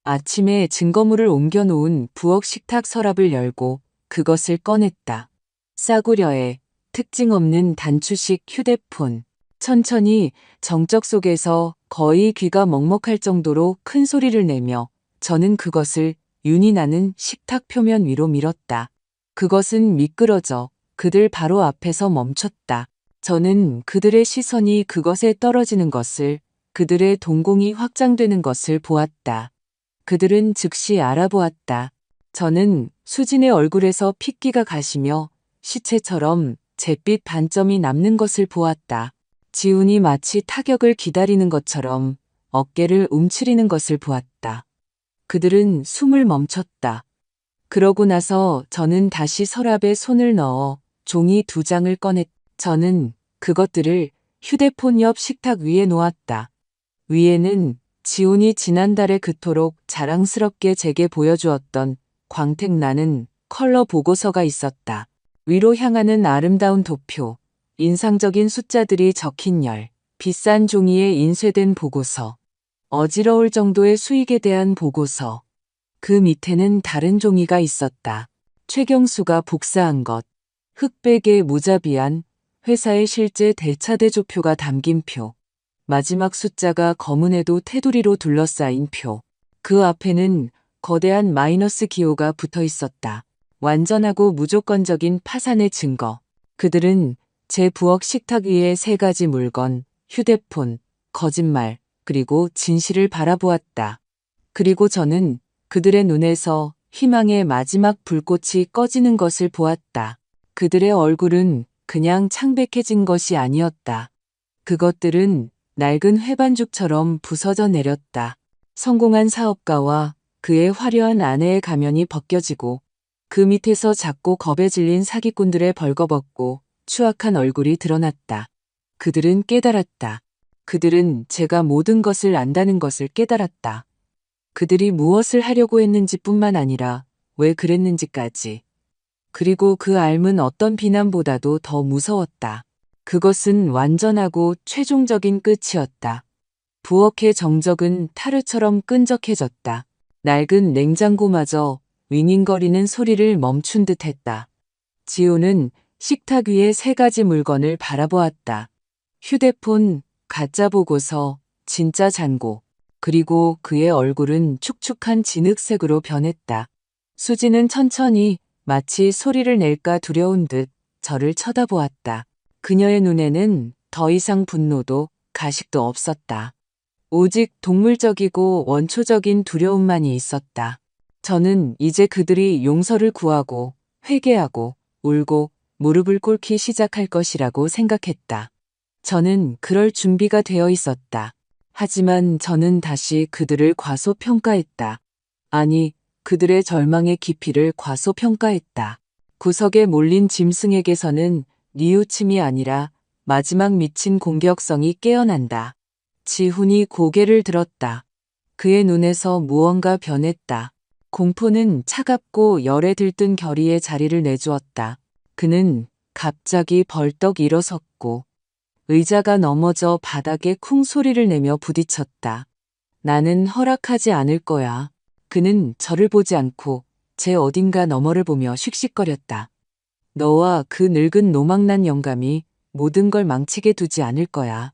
아침에 증거물을 옮겨놓은 부엌 식탁 서랍을 열고 그것을 꺼냈다. 싸구려에 특징 없는 단추식 휴대폰. 천천히 정적 속에서 거의 귀가 먹먹할 정도로 큰 소리를 내며 저는 그것을 윤이 나는 식탁 표면 위로 밀었다. 그것은 미끄러져 그들 바로 앞에서 멈췄다. 저는 그들의 시선이 그것에 떨어지는 것을, 그들의 동공이 확장되는 것을 보았다. 그들은 즉시 알아보았다. 저는 수진의 얼굴에서 핏기가 가시며 시체처럼 잿빛 반점이 남는 것을 보았다. 지훈이 마치 타격을 기다리는 것처럼 어깨를 움츠리는 것을 보았다. 그들은 숨을 멈췄다. 그러고 나서 저는 다시 서랍에 손을 넣어 종이 2장을 꺼냈다. 저는 그것들을 휴대폰 옆 식탁 위에 놓았다. 위에는 지훈이 지난달에 그토록 자랑스럽게 제게 보여주었던 광택나는 컬러 보고서가 있었다. 위로 향하는 아름다운 도표, 인상적인 숫자들이 적힌 비싼 종이에 인쇄된 보고서, 어지러울 정도의 수익에 대한 보고서. 그 밑에는 다른 종이가 있었다. 최경수가 복사한 것, 흑백의 무자비한 회사의 실제 대차대조표가 담긴 표, 마지막 숫자가 검은에도 테두리로 둘러싸인 표. 그 앞에는 거대한 마이너스 기호가 붙어 있었다. 완전하고 무조건적인 파산의 증거. 그들은 제 부엌 식탁 위의 3가지 물건, 휴대폰, 거짓말, 그리고 진실을 바라보았다. 그리고 저는 그들의 눈에서 희망의 마지막 불꽃이 꺼지는 것을 보았다. 그들의 얼굴은 그냥 창백해진 것이 아니었다. 그것들은 낡은 회반죽처럼 부서져 내렸다. 성공한 사업가와 그의 화려한 아내의 가면이 벗겨지고 그 밑에서 작고 겁에 질린 사기꾼들의 벌거벗고 추악한 얼굴이 드러났다. 그들은 깨달았다. 그들은 제가 모든 것을 안다는 것을 깨달았다. 그들이 무엇을 하려고 했는지뿐만 아니라 왜 그랬는지까지. 그리고 그 알은 어떤 비난보다도 더 무서웠다. 그것은 완전하고 최종적인 끝이었다. 부엌의 정적은 타르처럼 끈적해졌다. 낡은 냉장고마저 윙윙거리는 소리를 멈춘 듯 했다. 지호는 식탁 위의 3가지 물건을 바라보았다. 휴대폰, 가짜 보고서, 진짜 잔고. 그리고 그의 얼굴은 축축한 진흙색으로 변했다. 수지는 천천히 마치 소리를 낼까 두려운 듯 저를 쳐다보았다. 그녀의 눈에는 더 이상 분노도 가식도 없었다. 오직 동물적이고 원초적인 두려움만이 있었다. 저는 이제 그들이 용서를 구하고 회개하고 울고 무릎을 꿇기 시작할 것이라고 생각했다. 저는 그럴 준비가 되어 있었다. 하지만 저는 다시 그들을 과소평가했다. 아니, 그들의 절망의 깊이를 과소평가했다. 구석에 몰린 짐승에게서는 뉘우침이 아니라 마지막 미친 공격성이 깨어난다. 지훈이 고개를 들었다. 그의 눈에서 무언가 변했다. 공포는 차갑고 열에 들뜬 결의의 자리를 내주었다. 그는 갑자기 벌떡 일어섰고 의자가 넘어져 바닥에 쿵 소리를 내며 부딪혔다. 나는 허락하지 않을 거야. 그는 저를 보지 않고 제 어딘가 너머를 보며 씩씩거렸다. 너와 그 늙은 노망난 영감이 모든 걸 망치게 두지 않을 거야.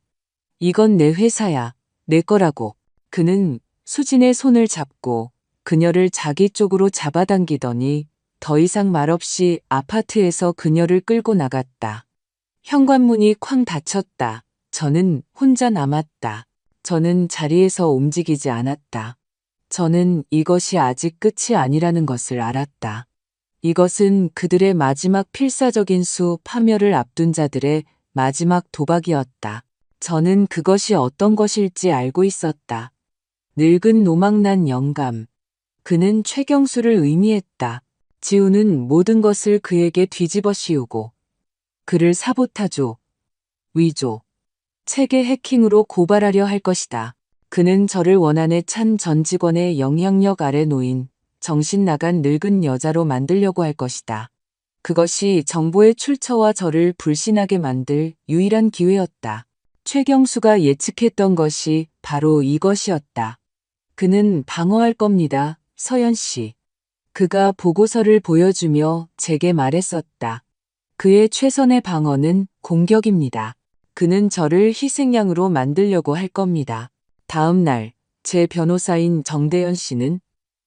이건 내 회사야. 내 거라고. 그는 수진의 손을 잡고 그녀를 자기 쪽으로 잡아당기더니 더 이상 말없이 아파트에서 그녀를 끌고 나갔다. 현관문이 쾅 닫혔다. 저는 혼자 남았다. 저는 자리에서 움직이지 않았다. 저는 이것이 아직 끝이 아니라는 것을 알았다. 이것은 그들의 마지막 필사적인 수 파멸을 앞둔 자들의 마지막 도박이었다. 저는 그것이 어떤 것일지 알고 있었다. 늙은 노망난 영감. 그는 최경수를 의미했다. 지우는 모든 것을 그에게 뒤집어 씌우고 그를 사보타조, 위조, 체계 해킹으로 고발하려 할 것이다. 그는 저를 원한에 찬 전 직원의 영향력 아래 놓인 정신 나간 늙은 여자로 만들려고 할 것이다. 그것이 정보의 출처와 저를 불신하게 만들 유일한 기회였다. 최경수가 예측했던 것이 바로 이것이었다. 그는 방어할 겁니다, 서연 씨. 그가 보고서를 보여주며 제게 말했었다. 그의 최선의 방어는 공격입니다. 그는 저를 희생양으로 만들려고 할 겁니다. 다음 날, 제 변호사인 정대현 씨는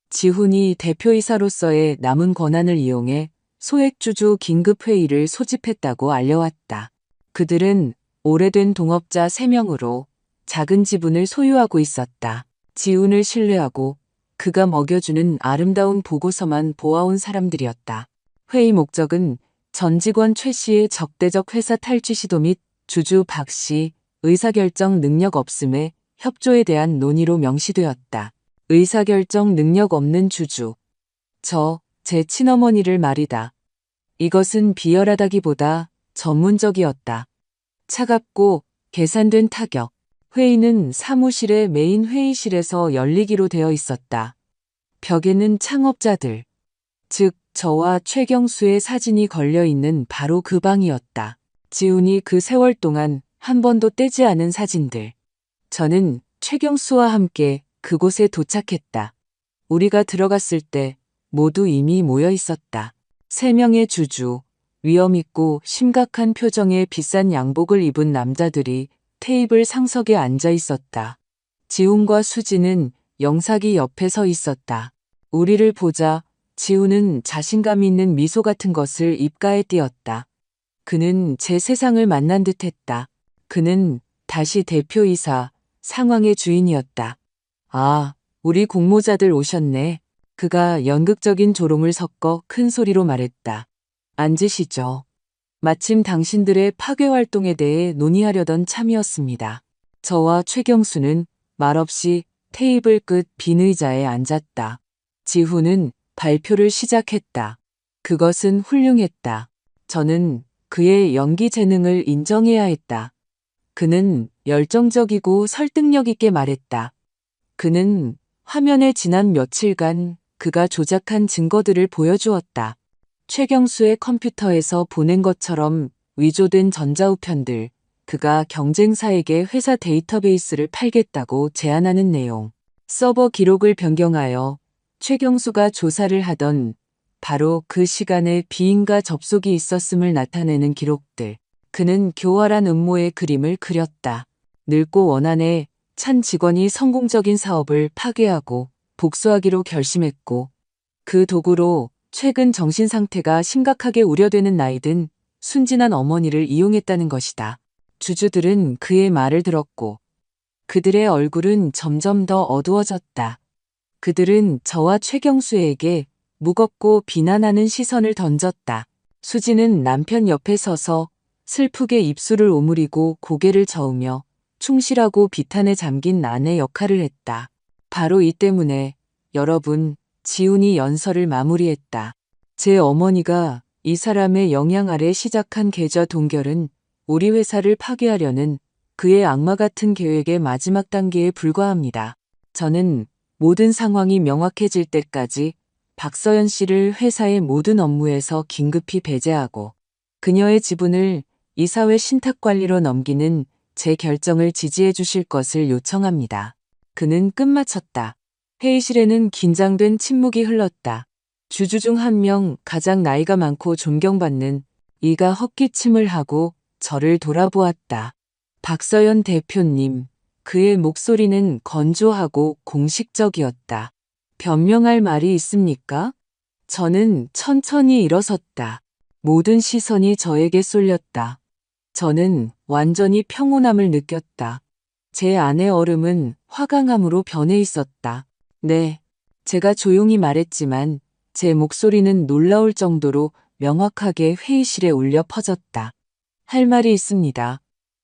지훈이 대표이사로서의 남은 권한을 이용해 소액주주 긴급회의를 소집했다고 알려왔다. 그들은 오래된 동업자 3명으로 작은 지분을 소유하고 있었다. 지훈을 신뢰하고 그가 먹여주는 아름다운 보고서만 보아온 사람들이었다. 회의 목적은 전 직원 최 씨의 적대적 회사 탈취 시도 및 주주 박 씨 의사결정 능력 없음의 협조에 대한 논의로 명시되었다. 의사결정 능력 없는 주주. 제 친어머니를 말이다. 이것은 비열하다기보다 전문적이었다. 차갑고 계산된 타격. 회의는 사무실의 메인 회의실에서 열리기로 되어 있었다. 벽에는 창업자들, 즉 저와 최경수의 사진이 걸려있는 바로 그 방이었다. 지훈이 그 세월 동안 한 번도 떼지 않은 사진들. 저는 최경수와 함께 그곳에 도착했다. 우리가 들어갔을 때 모두 이미 모여 있었다. 3명의 주주, 위험있고 심각한 표정의 비싼 양복을 입은 남자들이 테이블 상석에 앉아 있었다. 지훈과 수지는 영탁이 옆에 서 있었다. 우리를 보자 지훈은 자신감 있는 미소 같은 것을 입가에 띄었다. 그는 제 세상을 만난 듯했다. 그는 다시 대표이사, 상황의 주인이었다. 아, 우리 공모자들 오셨네. 그가 연극적인 조롱을 섞어 큰 소리로 말했다. 앉으시죠. 마침 당신들의 파괴 활동에 대해 논의하려던 참이었습니다. 저와 최경수는 말없이 테이블 끝 빈 의자에 앉았다. 지훈은 발표를 시작했다. 그것은 훌륭했다. 저는 그의 연기 재능을 인정해야 했다. 그는 열정적이고 설득력 있게 말했다. 그는 화면에 지난 며칠간 그가 조작한 증거들을 보여주었다. 최경수의 컴퓨터에서 보낸 것처럼 위조된 전자우편들, 그가 경쟁사에게 회사 데이터베이스를 팔겠다고 제안하는 내용, 서버 기록을 변경하여 최경수가 조사를 하던 바로 그 시간에 비인가 접속이 있었음을 나타내는 기록들. 그는 교활한 음모의 그림을 그렸다. 늙고 원한에 찬 직원이 성공적인 사업을 파괴하고 복수하기로 결심했고 그 도구로 최근 정신 상태가 심각하게 우려되는 나이든 순진한 어머니를 이용했다는 것이다. 주주들은 그의 말을 들었고 그들의 얼굴은 점점 더 어두워졌다. 그들은 저와 최경수에게 무겁고 비난하는 시선을 던졌다. 수지는 남편 옆에 서서 슬프게 입술을 오므리고 고개를 저으며 충실하고 비탄에 잠긴 아내 역할을 했다. 바로 이 때문에 여러분, 지훈이 연설을 마무리했다. 제 어머니가 이 사람의 영향 아래 시작한 계좌 동결은 우리 회사를 파괴하려는 그의 악마 같은 계획의 마지막 단계에 불과합니다. 저는 모든 상황이 명확해질 때까지 박서연 씨를 회사의 모든 업무에서 긴급히 배제하고 그녀의 지분을 이사회 신탁관리로 넘기는 제 결정을 지지해 주실 것을 요청합니다. 그는 끝마쳤다. 회의실에는 긴장된 침묵이 흘렀다. 주주 중 한 명, 가장 나이가 많고 존경받는 이가 헛기침을 하고 저를 돌아보았다. 박서연 대표님, 그의 목소리는 건조하고 공식적이었다. 변명할 말이 있습니까? 저는 천천히 일어섰다. 모든 시선이 저에게 쏠렸다. 저는 완전히 평온함을 느꼈다. 제 안의 얼음은 화강암으로 변해 있었다. 네, 제가 조용히 말했지만 제 목소리는 놀라울 정도로 명확하게 회의실에 울려 퍼졌다. 할 말이 있습니다.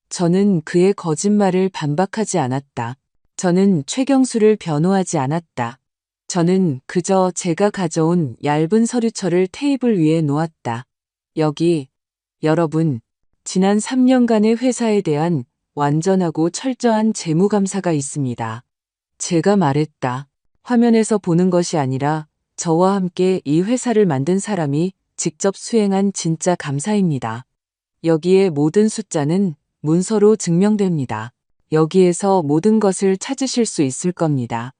저는 그의 거짓말을 반박하지 않았다. 저는 최경수를 변호하지 않았다. 저는 그저 제가 가져온 얇은 서류철을 테이블 위에 놓았다. 여기, 여러분, 지난 3년간의 회사에 대한 완전하고 철저한 재무감사가 있습니다. 제가 말했다. 화면에서 보는 것이 아니라 저와 함께 이 회사를 만든 사람이 직접 수행한 진짜 감사입니다. 여기에 모든 숫자는 문서로 증명됩니다. 여기에서 모든 것을 찾으실 수 있을 겁니다.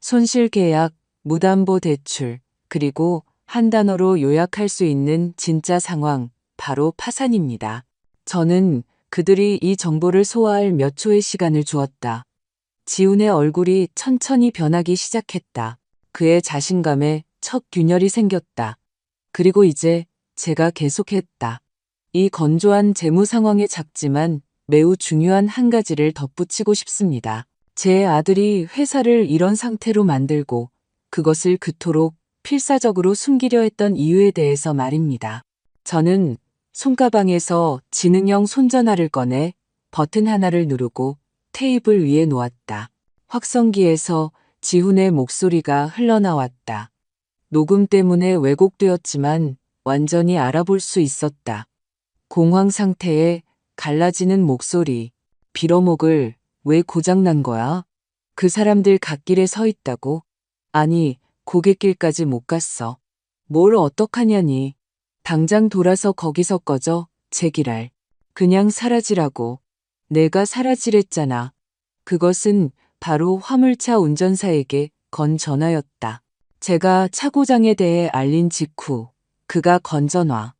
손실계약, 무담보대출, 그리고 한 단어로 요약할 수 있는 진짜 상황, 바로 파산입니다. 저는 그들이 이 정보를 소화할 몇 초의 시간을 주었다. 지훈의 얼굴이 천천히 변하기 시작했다. 그의 자신감에 첫 균열이 생겼다. 그리고 이제 제가 계속했다. 이 건조한 재무 상황에 작지만 매우 중요한 한 가지를 덧붙이고 싶습니다. 제 아들이 회사를 이런 상태로 만들고 그것을 그토록 필사적으로 숨기려 했던 이유에 대해서 말입니다. 저는 손가방에서 지능형 손전화를 꺼내 버튼 하나를 누르고 테이블 위에 놓았다. 확성기에서 지훈의 목소리가 흘러나왔다. 녹음 때문에 왜곡되었지만 완전히 알아볼 수 있었다. 공황 상태에 갈라지는 목소리. 빌어먹을 왜 고장난 거야? 그 사람들 갓길에 서 있다고? 아니, 고갯길까지 못 갔어. 뭘 어떡하냐니. 당장 돌아서 거기서 꺼져, 제기랄. 그냥 사라지라고. 내가 사라지랬잖아. 그것은 바로 화물차 운전사에게 건 전화였다. 제가 차고장에 대해 알린 직후 그가 건 전화.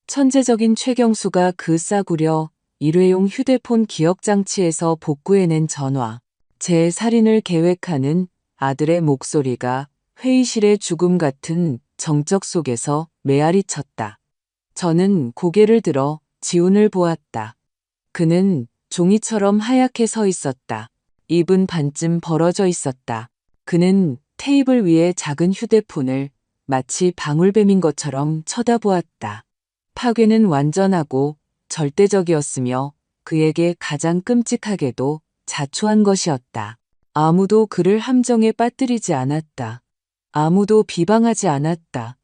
천재적인 최경수가 그 싸구려 일회용 휴대폰 기억장치에서 복구해낸 전화. 제 살인을 계획하는 아들의 목소리가 회의실의 죽음 같은 정적 속에서 메아리 쳤다. 저는 고개를 들어 지훈을 보았다. 그는 종이처럼 하얗게 서 있었다. 입은 반쯤 벌어져 있었다. 그는 테이블 위에 작은 휴대폰을 마치 방울뱀인 것처럼 쳐다보았다. 파괴는 완전하고 절대적이었으며 그에게 가장 끔찍하게도 자초한 것이었다. 아무도 그를 함정에 빠뜨리지 않았다. 아무도 비방하지 않았다.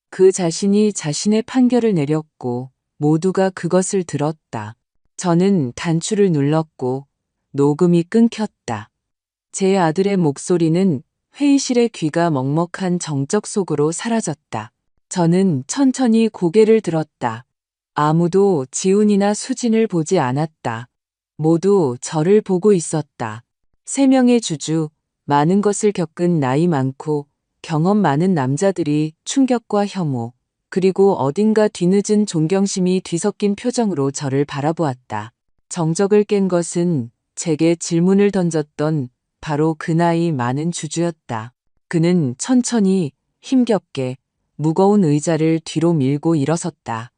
그 자신이 자신의 판결을 내렸고 모두가 그것을 들었다. 저는 단추를 눌렀고 녹음이 끊겼다. 제 아들의 목소리는 회의실의 귀가 먹먹한 정적 속으로 사라졌다. 저는 천천히 고개를 들었다. 아무도 지훈이나 수진을 보지 않았다. 모두 저를 보고 있었다. 3명의 주주, 많은 것을 겪은 나이 많고 경험 많은 남자들이 충격과 혐오, 그리고 어딘가 뒤늦은 존경심이 뒤섞인 표정으로 저를 바라보았다. 정적을 깬 것은 제게 질문을 던졌던 바로 그 나이 많은 주주였다. 그는 천천히 힘겹게 무거운 의자를 뒤로 밀고 일어섰다.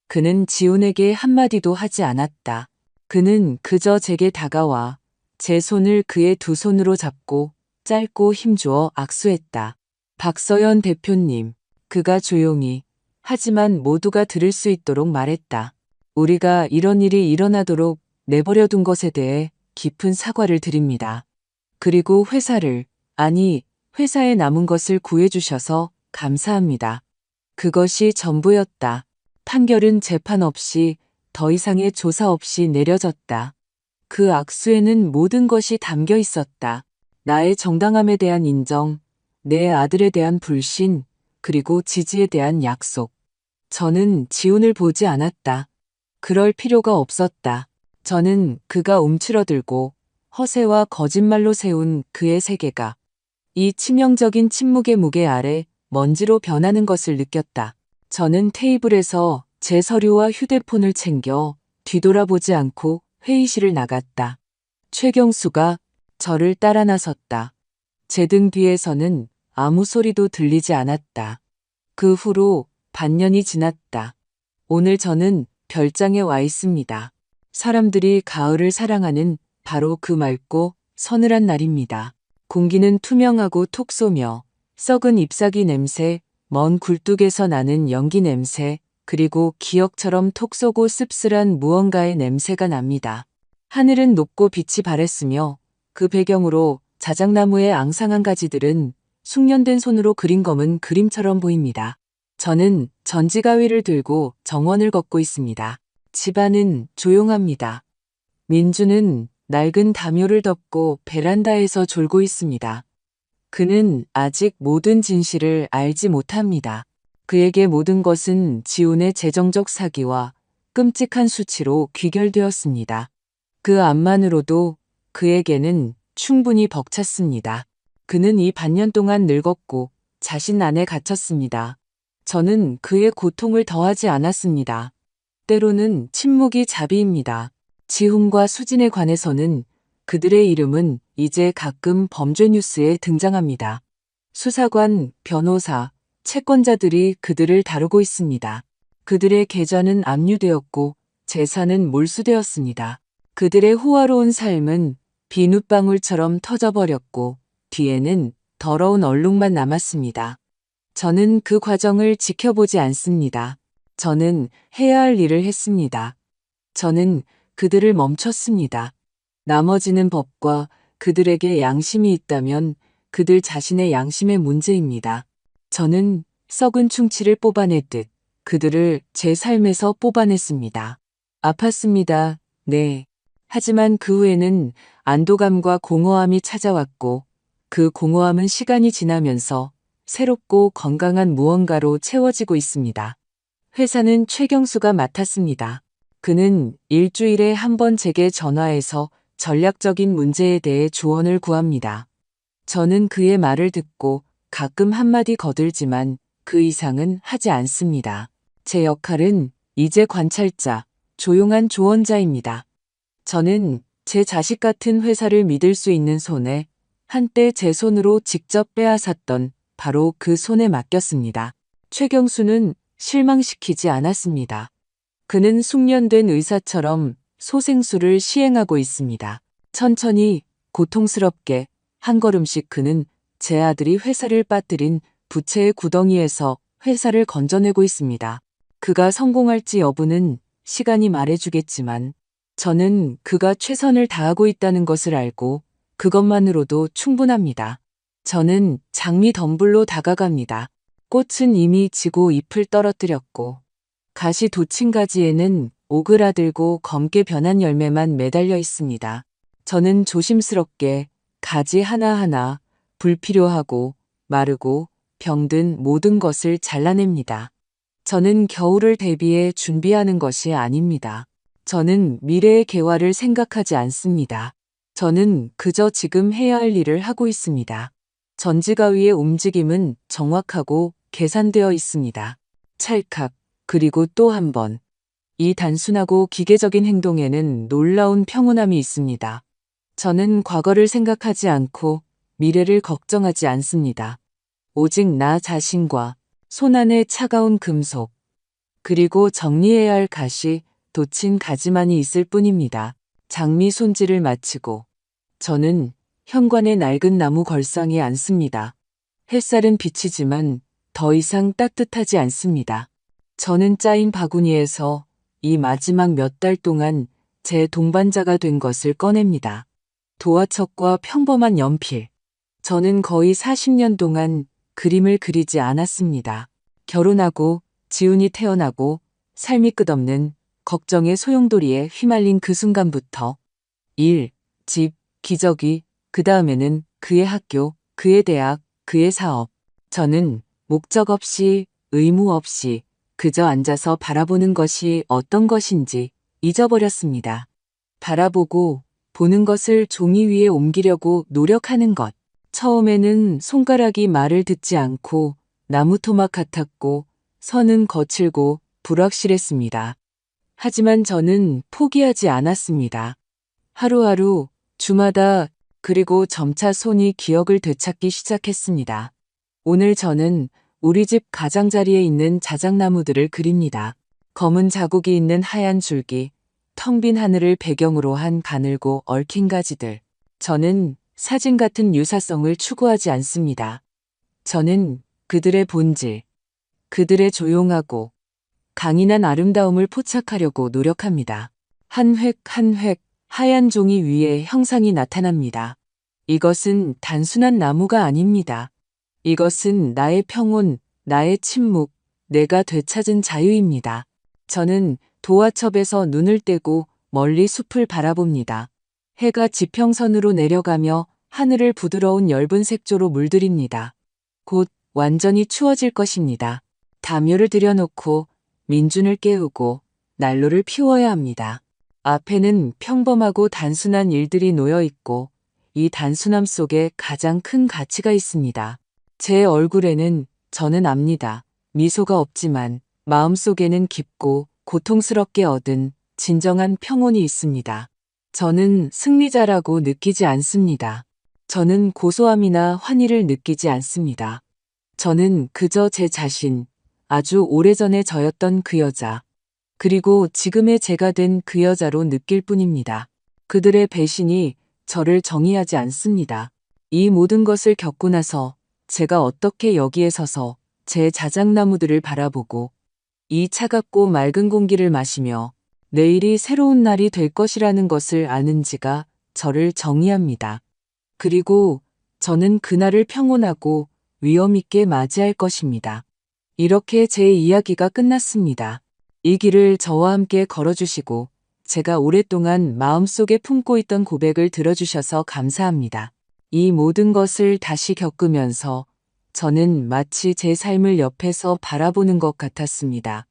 그는 지훈에게 한마디도 하지 않았다. 그는 그저 제게 다가와 제 손을 그의 두 손으로 잡고 짧고 힘주어 악수했다. 박서연 대표님, 그가 조용히 하지만 모두가 들을 수 있도록 말했다. 우리가 이런 일이 일어나도록 내버려둔 것에 대해 깊은 사과를 드립니다. 그리고 회사에 남은 것을 구해주셔서 감사합니다. 그것이 전부였다. 판결은 재판 없이 더 이상의 조사 없이 내려졌다. 그 악수에는 모든 것이 담겨 있었다. 나의 정당함에 대한 인정, 내 아들에 대한 불신, 그리고 지지에 대한 약속. 저는 지훈을 보지 않았다. 그럴 필요가 없었다. 저는 그가 움츠러들고 허세와 거짓말로 세운 그의 세계가 이 치명적인 침묵의 무게 아래 먼지로 변하는 것을 느꼈다. 저는 테이블에서 제 서류와 휴대폰을 챙겨 뒤돌아보지 않고 회의실을 나갔다. 최경수가 저를 따라 나섰다. 제 등 뒤에서는 아무 소리도 들리지 않았다. 그 후로 반년이 지났다. 오늘 저는 별장에 와 있습니다. 사람들이 가을을 사랑하는 바로 그 맑고 서늘한 날입니다. 공기는 투명하고 톡 쏘며 썩은 잎사귀 냄새, 먼 굴뚝에서 나는 연기 냄새, 그리고 기억처럼 톡 쏘고 씁쓸한 무언가의 냄새가 납니다. 하늘은 높고 빛이 바랬으며 그 배경으로 자작나무의 앙상한 가지들은 숙련된 손으로 그린 검은 그림처럼 보입니다. 저는 전지가위를 들고 정원을 걷고 있습니다. 집안은 조용합니다. 민주는 낡은 담요를 덮고 베란다에서 졸고 있습니다. 그는 아직 모든 진실을 알지 못합니다. 그에게 모든 것은 지훈의 재정적 사기와 끔찍한 수치로 귀결되었습니다. 그 암만으로도 그에게는 충분히 벅찼습니다. 그는 이 반년 동안 늙었고 자신 안에 갇혔습니다. 저는 그의 고통을 더하지 않았습니다. 때로는 침묵이 자비입니다. 지훈과 수진에 관해서는 그들의 이름은 이제 가끔 범죄 뉴스에 등장합니다. 수사관, 변호사, 채권자들이 그들을 다루고 있습니다. 그들의 계좌는 압류되었고 재산은 몰수되었습니다. 그들의 호화로운 삶은 비눗방울처럼 터져버렸고 뒤에는 더러운 얼룩만 남았습니다. 저는 그 과정을 지켜보지 않습니다. 저는 해야 할 일을 했습니다. 저는 그들을 멈췄습니다. 나머지는 법과 그들에게 양심이 있다면 그들 자신의 양심의 문제입니다. 저는 썩은 충치를 뽑아내듯 그들을 제 삶에서 뽑아냈습니다. 아팠습니다. 네. 하지만 그 후에는 안도감과 공허함이 찾아왔고 그 공허함은 시간이 지나면서 새롭고 건강한 무언가로 채워지고 있습니다. 회사는 최경수가 맡았습니다. 그는 일주일에 한 번 제게 전화해서 전략적인 문제에 대해 조언을 구합니다. 저는 그의 말을 듣고 가끔 한마디 거들지만 그 이상은 하지 않습니다. 제 역할은 이제 관찰자, 조용한 조언자입니다. 저는 제 자식 같은 회사를 믿을 수 있는 손에 한때 제 손으로 직접 빼앗았던 바로 그 손에 맡겼습니다. 최경수는 실망시키지 않았습니다. 그는 숙련된 의사처럼 소생술을 시행하고 있습니다. 천천히, 고통스럽게, 한 걸음씩 그는 제 아들이 회사를 빠뜨린 부채의 구덩이에서 회사를 건져내고 있습니다. 그가 성공할지 여부는 시간이 말해주겠지만 저는 그가 최선을 다하고 있다는 것을 알고 그것만으로도 충분합니다. 저는 장미 덤불로 다가갑니다. 꽃은 이미 지고 잎을 떨어뜨렸고 가시 돋친 가지에는 오그라들고 검게 변한 열매만 매달려 있습니다. 저는 조심스럽게 가지 하나하나 불필요하고 마르고 병든 모든 것을 잘라냅니다. 저는 겨울을 대비해 준비하는 것이 아닙니다. 저는 미래의 개화를 생각하지 않습니다. 저는 그저 지금 해야 할 일을 하고 있습니다. 전지가위의 움직임은 정확하고 계산되어 있습니다. 찰칵, 그리고 또 한 번. 이 단순하고 기계적인 행동에는 놀라운 평온함이 있습니다. 저는 과거를 생각하지 않고 미래를 걱정하지 않습니다. 오직 나 자신과 손안의 차가운 금속, 그리고 정리해야 할 가시, 돋친 가지만이 있을 뿐입니다. 장미 손질을 마치고 저는 현관의 낡은 나무 걸상에 앉습니다. 햇살은 비치지만 더 이상 따뜻하지 않습니다. 저는 짜인 바구니에서 이 마지막 몇 달 동안 제 동반자가 된 것을 꺼냅니다. 도화책과 평범한 연필. 저는 거의 40년 동안 그림을 그리지 않았습니다. 결혼하고 지훈이 태어나고 삶이 끝없는 걱정의 소용돌이에 휘말린 그 순간부터 일, 집, 기저귀, 그 다음에는 그의 학교, 그의 대학, 그의 사업. 저는 목적 없이, 의무 없이 그저 앉아서 바라보는 것이 어떤 것인지 잊어버렸습니다. 바라보고 보는 것을 종이 위에 옮기려고 노력하는 것. 처음에는 손가락이 말을 듣지 않고 나무 토막 같았고 선은 거칠고 불확실했습니다. 하지만 저는 포기하지 않았습니다. 하루하루, 주마다, 그리고 점차 손이 기억을 되찾기 시작했습니다. 오늘 저는 우리 집 가장자리에 있는 자작나무들을 그립니다. 검은 자국이 있는 하얀 줄기, 텅 빈 하늘을 배경으로 한 가늘고 얽힌 가지들. 저는 사진 같은 유사성을 추구하지 않습니다. 저는 그들의 본질, 그들의 조용하고 강인한 아름다움을 포착하려고 노력합니다. 한 획 한 획 하얀 종이 위에 형상이 나타납니다. 이것은 단순한 나무가 아닙니다. 이것은 나의 평온, 나의 침묵, 내가 되찾은 자유입니다. 저는 도화첩에서 눈을 떼고 멀리 숲을 바라봅니다. 해가 지평선으로 내려가며 하늘을 부드러운 엷은 색조로 물들입니다. 곧 완전히 추워질 것입니다. 담요를 들여놓고 민준을 깨우고 난로를 피워야 합니다. 앞에는 평범하고 단순한 일들이 놓여 있고 이 단순함 속에 가장 큰 가치가 있습니다. 제 얼굴에는 저는 압니다. 미소가 없지만 마음속에는 깊고 고통스럽게 얻은 진정한 평온이 있습니다. 저는 승리자라고 느끼지 않습니다. 저는 고소함이나 환희를 느끼지 않습니다. 저는 그저 제 자신, 아주 오래전에 저였던 그 여자, 그리고 지금의 제가 된 그 여자로 느낄 뿐입니다. 그들의 배신이 저를 정의하지 않습니다. 이 모든 것을 겪고 나서 제가 어떻게 여기에 서서 제 자작나무들을 바라보고 이 차갑고 맑은 공기를 마시며 내일이 새로운 날이 될 것이라는 것을 아는지가 저를 정의합니다. 그리고 저는 그날을 평온하고 위엄 있게 맞이할 것입니다. 이렇게 제 이야기가 끝났습니다. 이 길을 저와 함께 걸어주시고 제가 오랫동안 마음속에 품고 있던 고백을 들어주셔서 감사합니다. 이 모든 것을 다시 겪으면서 저는 마치 제 삶을 옆에서 바라보는 것 같았습니다.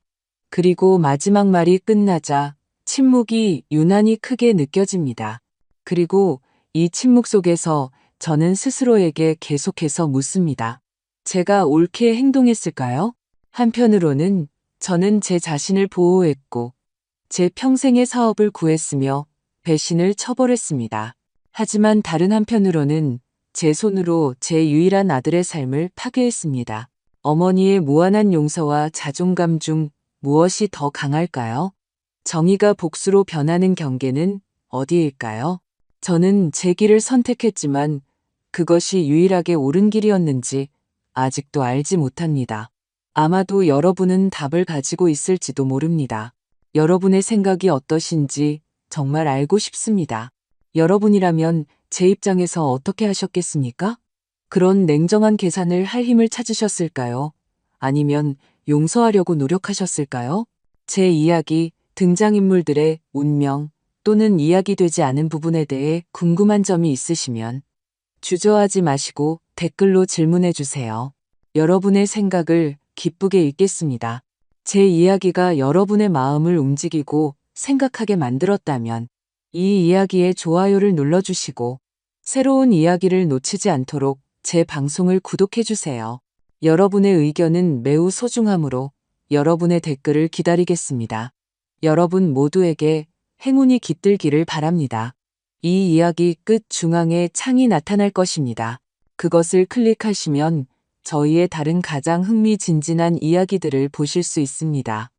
그리고 마지막 말이 끝나자 침묵이 유난히 크게 느껴집니다. 그리고 이 침묵 속에서 저는 스스로에게 계속해서 묻습니다. 제가 옳게 행동했을까요? 한편으로는 저는 제 자신을 보호했고 제 평생의 사업을 구했으며 배신을 처벌했습니다. 하지만 다른 한편으로는 제 손으로 제 유일한 아들의 삶을 파괴했습니다. 어머니의 무한한 용서와 자존감 중 무엇이 더 강할까요? 정의가 복수로 변하는 경계는 어디일까요? 저는 제 길을 선택했지만 그것이 유일하게 옳은 길이었는지 아직도 알지 못합니다. 아마도 여러분은 답을 가지고 있을지도 모릅니다. 여러분의 생각이 어떠신지 정말 알고 싶습니다. 여러분이라면 제 입장에서 어떻게 하셨겠습니까? 그런 냉정한 계산을 할 힘을 찾으셨을까요? 아니면 용서하려고 노력하셨을까요? 제 이야기, 등장인물들의 운명 또는 이야기되지 않은 부분에 대해 궁금한 점이 있으시면 주저하지 마시고 댓글로 질문해 주세요. 여러분의 생각을 기쁘게 읽겠습니다. 제 이야기가 여러분의 마음을 움직이고 생각하게 만들었다면 이 이야기에 좋아요를 눌러주시고 새로운 이야기를 놓치지 않도록 제 방송을 구독해 주세요. 여러분의 의견은 매우 소중하므로 여러분의 댓글을 기다리겠습니다. 여러분 모두에게 행운이 깃들기를 바랍니다. 이 이야기 끝 중앙에 창이 나타날 것입니다. 그것을 클릭하시면 저희의 다른 가장 흥미진진한 이야기들을 보실 수 있습니다.